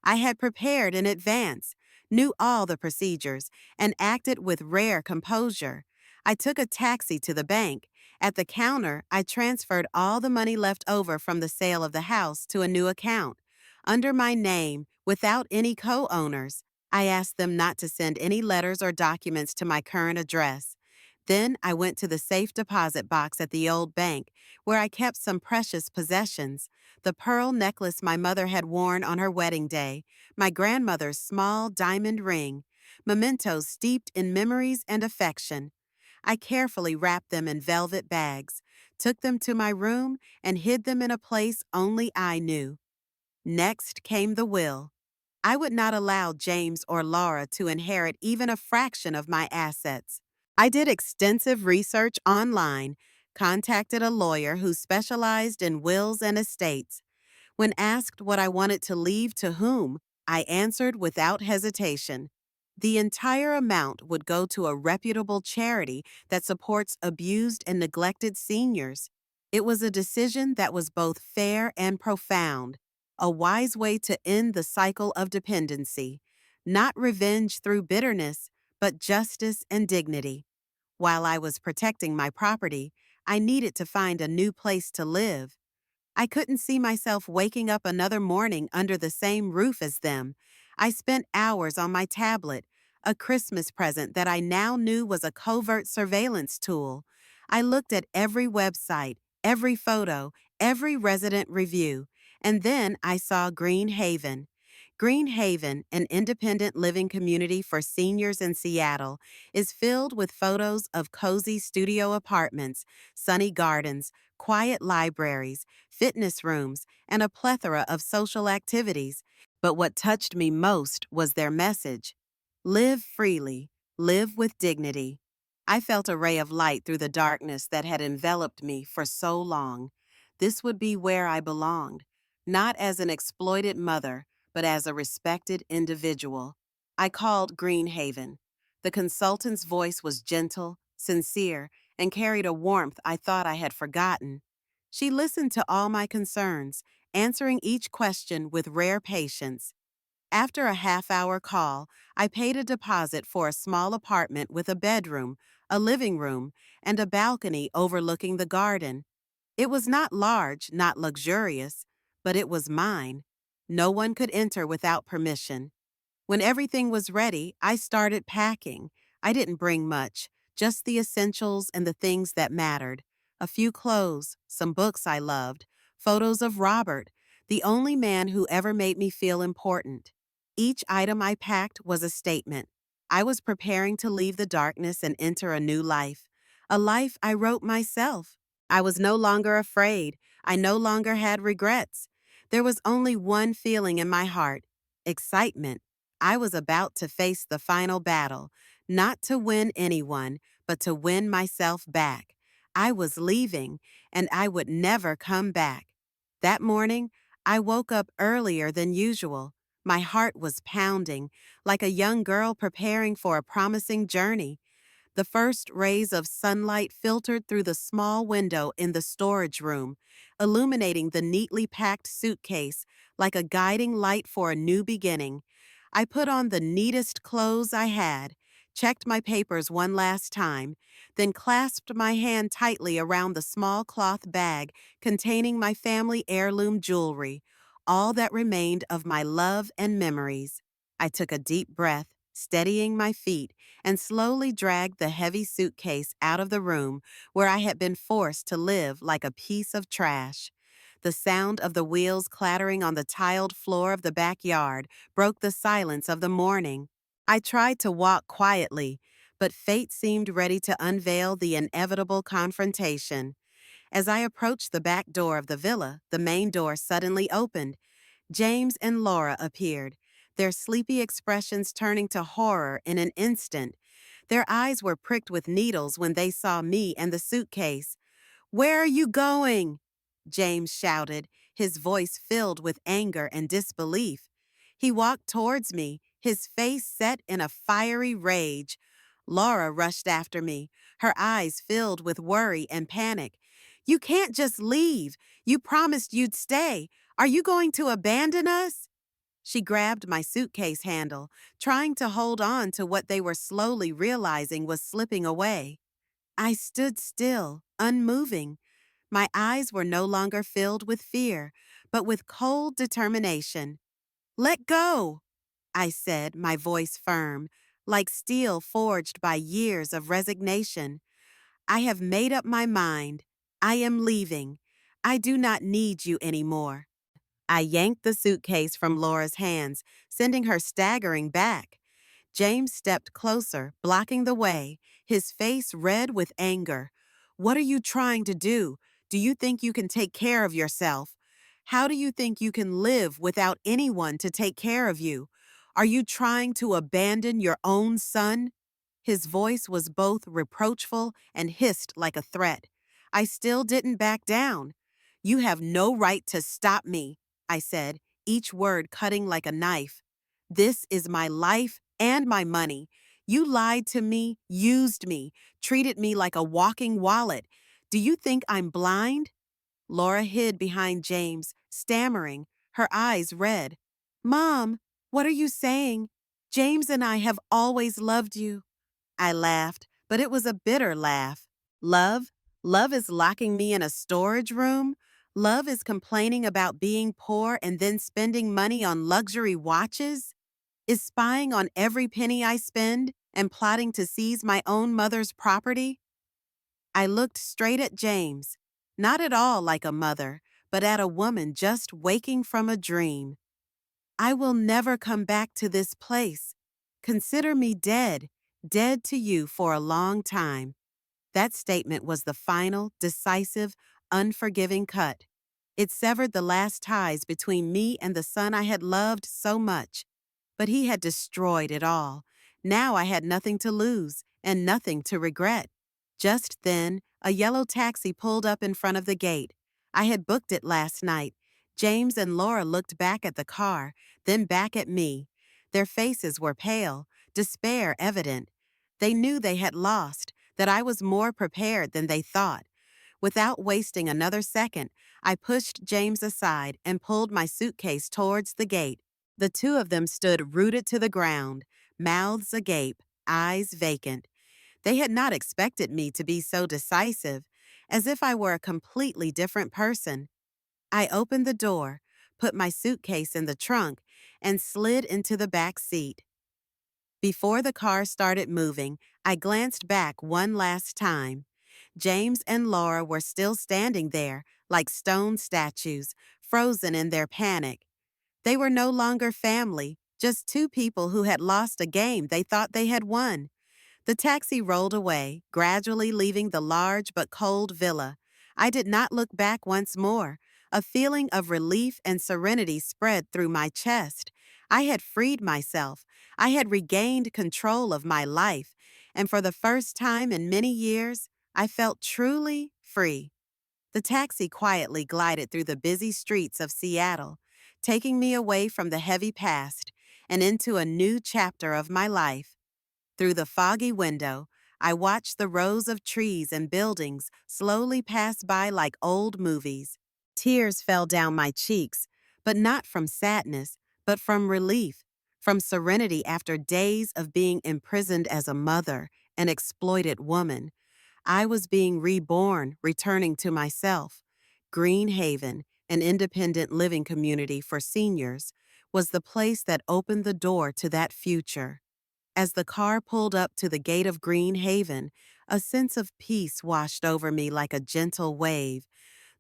I had prepared in advance, knew all the procedures, and acted with rare composure. I took a taxi to the bank. At the counter, I transferred all the money left over from the sale of the house to a new account. Under my name, without any co-owners, I asked them not to send any letters or documents to my current address. Then I went to the safe deposit box at the old bank, where I kept some precious possessions: the pearl necklace my mother had worn on her wedding day, my grandmother's small diamond ring, mementos steeped in memories and affection. I carefully wrapped them in velvet bags, took them to my room, and hid them in a place only I knew. Next came the will. I would not allow James or Laura to inherit even a fraction of my assets. I did extensive research online, contacted a lawyer who specialized in wills and estates. When asked what I wanted to leave to whom, I answered without hesitation. The entire amount would go to a reputable charity that supports abused and neglected seniors. It was a decision that was both fair and profound, a wise way to end the cycle of dependency. Not revenge through bitterness, but justice and dignity. While I was protecting my property, I needed to find a new place to live. I couldn't see myself waking up another morning under the same roof as them. I spent hours on my tablet, a Christmas present that I now knew was a covert surveillance tool. I looked at every website, every photo, every resident review, and then I saw Green Haven. Green Haven, an independent living community for seniors in Seattle, is filled with photos of cozy studio apartments, sunny gardens, quiet libraries, fitness rooms, and a plethora of social activities. But what touched me most was their message: live freely, live with dignity. I felt a ray of light through the darkness that had enveloped me for so long. This would be where I belonged, not as an exploited mother, but as a respected individual. I called Green Haven. The consultant's voice was gentle, sincere, and carried a warmth I thought I had forgotten. She listened to all my concerns, answering each question with rare patience. After a half-hour call, I paid a deposit for a small apartment with a bedroom, a living room, and a balcony overlooking the garden. It was not large, not luxurious, but it was mine. No one could enter without permission. When everything was ready, I started packing. I didn't bring much, just the essentials and the things that mattered: a few clothes, some books I loved, photos of Robert, the only man who ever made me feel important. Each item I packed was a statement. I was preparing to leave the darkness and enter a life I wrote myself. I was no longer afraid. I no longer had regrets. There was only one feeling in my heart: excitement. I was about to face the final battle, not to win anyone, but to win myself back. I was leaving, and I would never come back. That morning, I woke up earlier than usual. My heart was pounding, like a young girl preparing for a promising journey. The first rays of sunlight filtered through the small window in the storage room, illuminating the neatly packed suitcase like a guiding light for a new beginning. I put on the neatest clothes I had, checked my papers one last time, then clasped my hand tightly around the small cloth bag containing my family heirloom jewelry, all that remained of my love and memories. I took a deep breath, steadying my feet, and slowly dragged the heavy suitcase out of the room where I had been forced to live like a piece of trash. The sound of the wheels clattering on the tiled floor of the backyard broke the silence of the morning. I tried to walk quietly, but fate seemed ready to unveil the inevitable confrontation. As I approached the back door of the villa, the main door suddenly opened. James and Laura appeared, their sleepy expressions turning to horror in an instant. Their eyes were pricked with needles when they saw me and the suitcase. "Where are you going?" James shouted, his voice filled with anger and disbelief. He walked towards me, his face set in a fiery rage. Laura rushed after me, her eyes filled with worry and panic. "You can't just leave. You promised you'd stay. Are you going to abandon us?" She grabbed my suitcase handle, trying to hold on to what they were slowly realizing was slipping away. I stood still, unmoving. My eyes were no longer filled with fear, but with cold determination. "Let go," I said, my voice firm, like steel forged by years of resignation. "I have made up my mind. I am leaving. I do not need you anymore." I yanked the suitcase from Laura's hands, sending her staggering back. James stepped closer, blocking the way, his face red with anger. "What are you trying to do? Do you think you can take care of yourself? How do you think you can live without anyone to take care of you? Are you trying to abandon your own son?" His voice was both reproachful and hissed like a threat. I still didn't back down. "You have no right to stop me," I said, each word cutting like a knife. "This is my life and my money. You lied to me, used me, treated me like a walking wallet. Do you think I'm blind?" Laura hid behind James, stammering, her eyes red. "Mom, what are you saying? James and I have always loved you." I laughed, but it was a bitter laugh. Love? Love is locking me in a storage room? Love is complaining about being poor and then spending money on luxury watches? Is spying on every penny I spend and plotting to seize my own mother's property? I looked straight at James, not at all like a mother, but at a woman just waking from a dream. "I will never come back to this place. Consider me dead, dead to you for a long time." That statement was the final, decisive, unforgiving cut. It severed the last ties between me and the son I had loved so much. But he had destroyed it all. Now I had nothing to lose and nothing to regret. Just then, a yellow taxi pulled up in front of the gate. I had booked it last night. James and Laura looked back at the car, then back at me. Their faces were pale, despair evident. They knew they had lost, that I was more prepared than they thought. Without wasting another second, I pushed James aside and pulled my suitcase towards the gate. The two of them stood rooted to the ground, mouths agape, eyes vacant. They had not expected me to be so decisive, as if I were a completely different person. I opened the door, put my suitcase in the trunk, and slid into the back seat. Before the car started moving, I glanced back one last time. James and Laura were still standing there, like stone statues, frozen in their panic. They were no longer family, just two people who had lost a game they thought they had won. The taxi rolled away, gradually leaving the large but cold villa. I did not look back once more. A feeling of relief and serenity spread through my chest. I had freed myself. I had regained control of my life. And for the first time in many years, I felt truly free. The taxi quietly glided through the busy streets of Seattle, taking me away from the heavy past and into a new chapter of my life. Through the foggy window, I watched the rows of trees and buildings slowly pass by like old movies. Tears fell down my cheeks, but not from sadness, but from relief, from serenity after days of being imprisoned as a mother, an exploited woman. I was being reborn, returning to myself. Green Haven, an independent living community for seniors, was the place that opened the door to that future. As the car pulled up to the gate of Green Haven, a sense of peace washed over me like a gentle wave.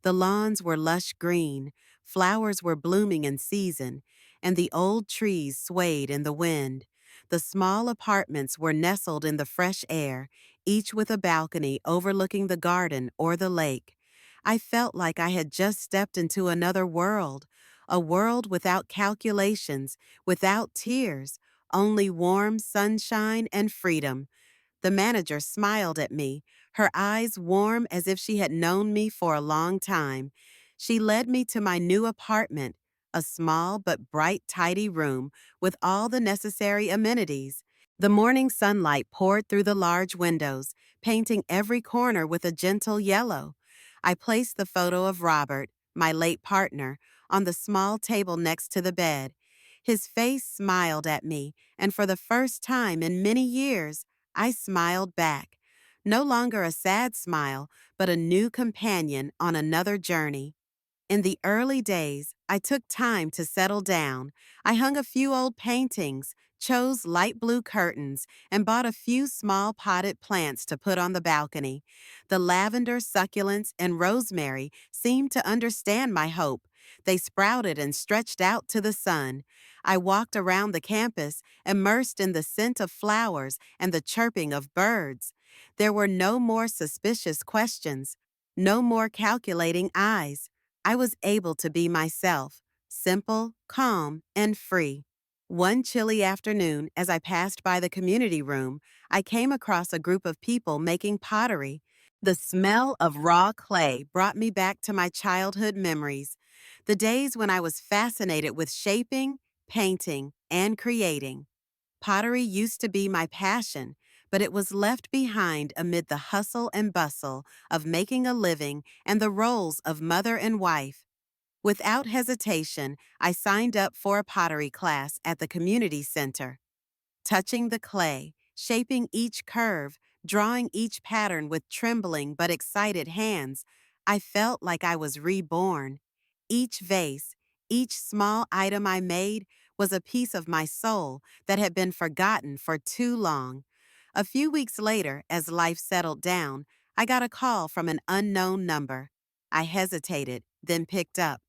The lawns were lush green, flowers were blooming in season, and the old trees swayed in the wind. The small apartments were nestled in the fresh air, each with a balcony overlooking the garden or the lake. I felt like I had just stepped into another world, a world without calculations, without tears, only warm sunshine and freedom. The manager smiled at me, her eyes warm as if she had known me for a long time. She led me to my new apartment, a small but bright, tidy room with all the necessary amenities. The morning sunlight poured through the large windows, painting every corner with a gentle yellow. I placed the photo of Robert, my late partner, on the small table next to the bed. His face smiled at me, and for the first time in many years, I smiled back. No longer a sad smile, but a new companion on another journey. In the early days, I took time to settle down. I hung a few old paintings, chose light blue curtains, and bought a few small potted plants to put on the balcony. The lavender, succulents, and rosemary seemed to understand my hope. They sprouted and stretched out to the sun. I walked around the campus, immersed in the scent of flowers and the chirping of birds. There were no more suspicious questions, no more calculating eyes. I was able to be myself, simple, calm, and free. One chilly afternoon, as I passed by the community room, I came across a group of people making pottery. The smell of raw clay brought me back to my childhood memories, the days when I was fascinated with shaping, painting, and creating. Pottery used to be my passion, but it was left behind amid the hustle and bustle of making a living and the roles of mother and wife. Without hesitation, I signed up for a pottery class at the community center. Touching the clay, shaping each curve, drawing each pattern with trembling but excited hands, I felt like I was reborn. Each vase, each small item I made was a piece of my soul that had been forgotten for too long. A few weeks later, as life settled down, I got a call from an unknown number. I hesitated, then picked up.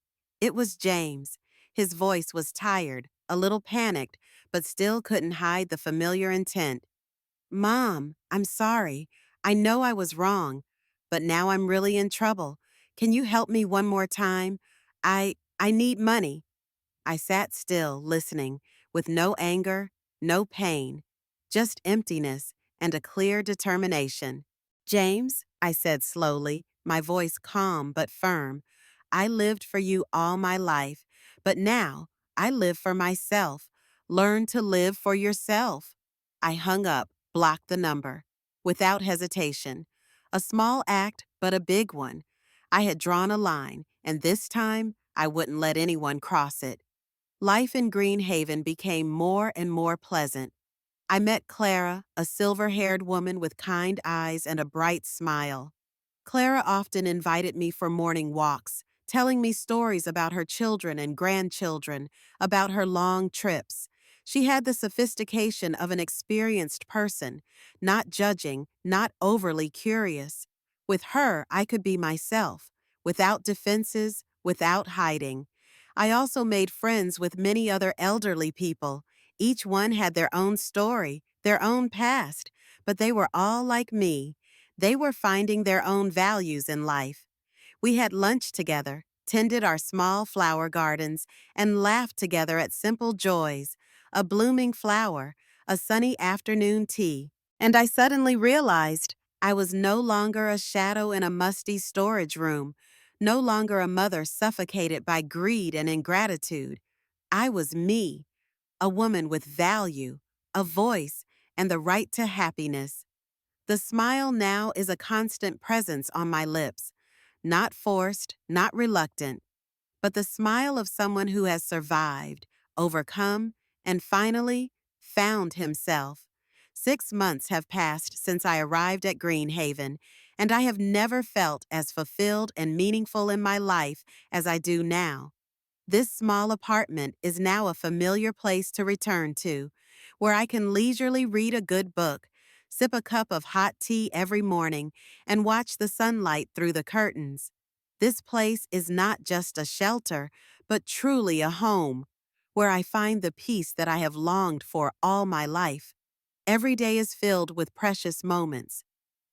It was James. His voice was tired, a little panicked, but still couldn't hide the familiar intent. "Mom, I'm sorry. I know I was wrong, but now I'm really in trouble. Can you help me one more time? I need money." I sat still, listening, with no anger, no pain, just emptiness and a clear determination. "James," I said slowly, my voice calm but firm, "I lived for you all my life, but now I live for myself. Learn to live for yourself." I hung up, blocked the number, without hesitation. A small act, but a big one. I had drawn a line, and this time I wouldn't let anyone cross it. Life in Green Haven became more and more pleasant. I met Clara, a silver-haired woman with kind eyes and a bright smile. Clara often invited me for morning walks, telling me stories about her children and grandchildren, about her long trips. She had the sophistication of an experienced person, not judging, not overly curious. With her, I could be myself, without defenses, without hiding. I also made friends with many other elderly people. Each one had their own story, their own past, but they were all like me. They were finding their own values in life. We had lunch together, tended our small flower gardens, and laughed together at simple joys, a blooming flower, a sunny afternoon tea. And I suddenly realized I was no longer a shadow in a musty storage room, no longer a mother suffocated by greed and ingratitude. I was me, a woman with value, a voice, and the right to happiness. The smile now is a constant presence on my lips, not forced, not reluctant, but the smile of someone who has survived, overcome, and finally found himself. 6 months have passed since I arrived at Greenhaven, and I have never felt as fulfilled and meaningful in my life as I do now. This small apartment is now a familiar place to return to, where I can leisurely read a good book, sip a cup of hot tea every morning, and watch the sunlight through the curtains. This place is not just a shelter, but truly a home, where I find the peace that I have longed for all my life. Every day is filled with precious moments.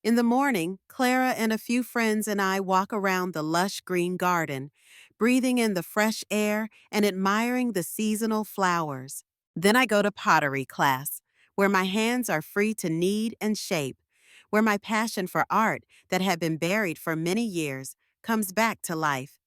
In the morning, Clara and a few friends and I walk around the lush green garden, breathing in the fresh air and admiring the seasonal flowers. Then I go to pottery class, where my hands are free to knead and shape, where my passion for art that had been buried for many years comes back to life.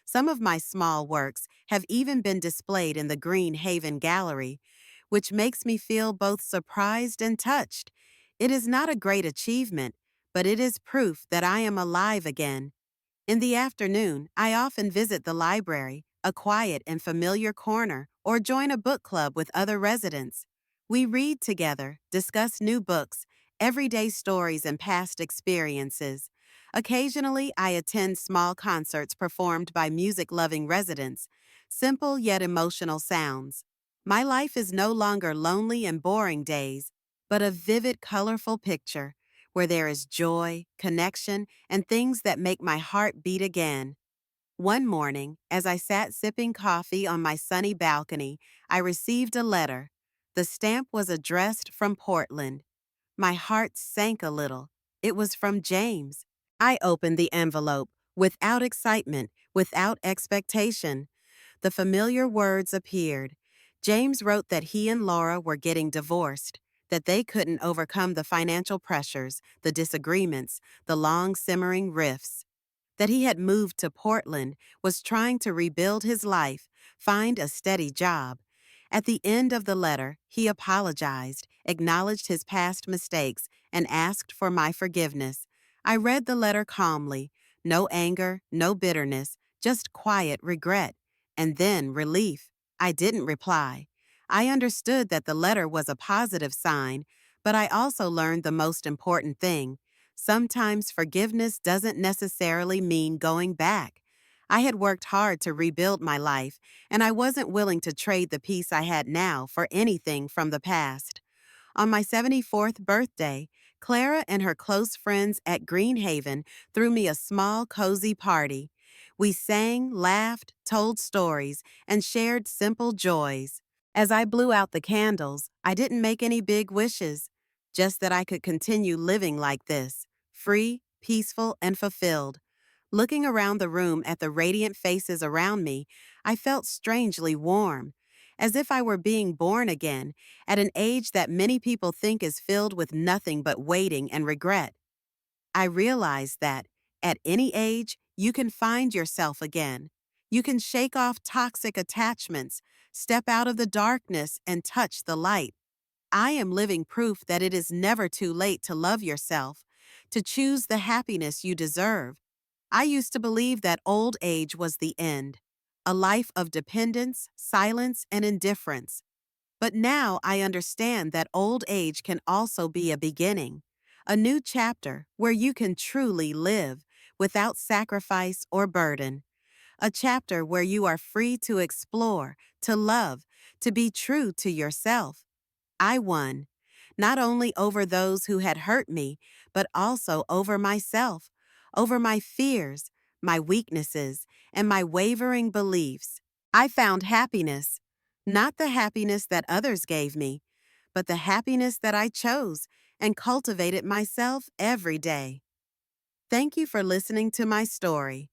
Some of my small works have even been displayed in the Green Haven Gallery, which makes me feel both surprised and touched. It is not a great achievement, but it is proof that I am alive again. In the afternoon, I often visit the library, a quiet and familiar corner, or join a book club with other residents. We read together, discuss new books, everyday stories, and past experiences. Occasionally, I attend small concerts performed by music-loving residents, simple yet emotional sounds. My life is no longer lonely and boring days, but a vivid, colorful picture where there is joy, connection, and things that make my heart beat again. One morning, as I sat sipping coffee on my sunny balcony, I received a letter. The stamp was addressed from Portland. My heart sank a little. It was from James. I opened the envelope, without excitement, without expectation. The familiar words appeared. James wrote that he and Laura were getting divorced, that they couldn't overcome the financial pressures, the disagreements, the long simmering rifts, that he had moved to Portland, was trying to rebuild his life, find a steady job. At the end of the letter, he apologized, acknowledged his past mistakes, and asked for my forgiveness. I read the letter calmly. No anger, no bitterness, just quiet regret. And then relief. I didn't reply. I understood that the letter was a positive sign, but I also learned the most important thing. Sometimes forgiveness doesn't necessarily mean going back. I had worked hard to rebuild my life, and I wasn't willing to trade the peace I had now for anything from the past. On my 74th birthday, Clara and her close friends at Greenhaven threw me a small, cozy party. We sang, laughed, told stories, and shared simple joys. As I blew out the candles, I didn't make any big wishes, just that I could continue living like this, free, peaceful, and fulfilled. Looking around the room at the radiant faces around me, I felt strangely warm, as if I were being born again, at an age that many people think is filled with nothing but waiting and regret. I realized that, at any age, you can find yourself again. You can shake off toxic attachments, step out of the darkness, and touch the light. I am living proof that it is never too late to love yourself, to choose the happiness you deserve. I used to believe that old age was the end, a life of dependence, silence, and indifference. But now I understand that old age can also be a beginning, a new chapter where you can truly live without sacrifice or burden, a chapter where you are free to explore, to love, to be true to yourself. I won, not only over those who had hurt me, but also over myself, over my fears, my weaknesses, and my wavering beliefs. I found happiness, not the happiness that others gave me, but the happiness that I chose and cultivated myself every day. Thank you for listening to my story.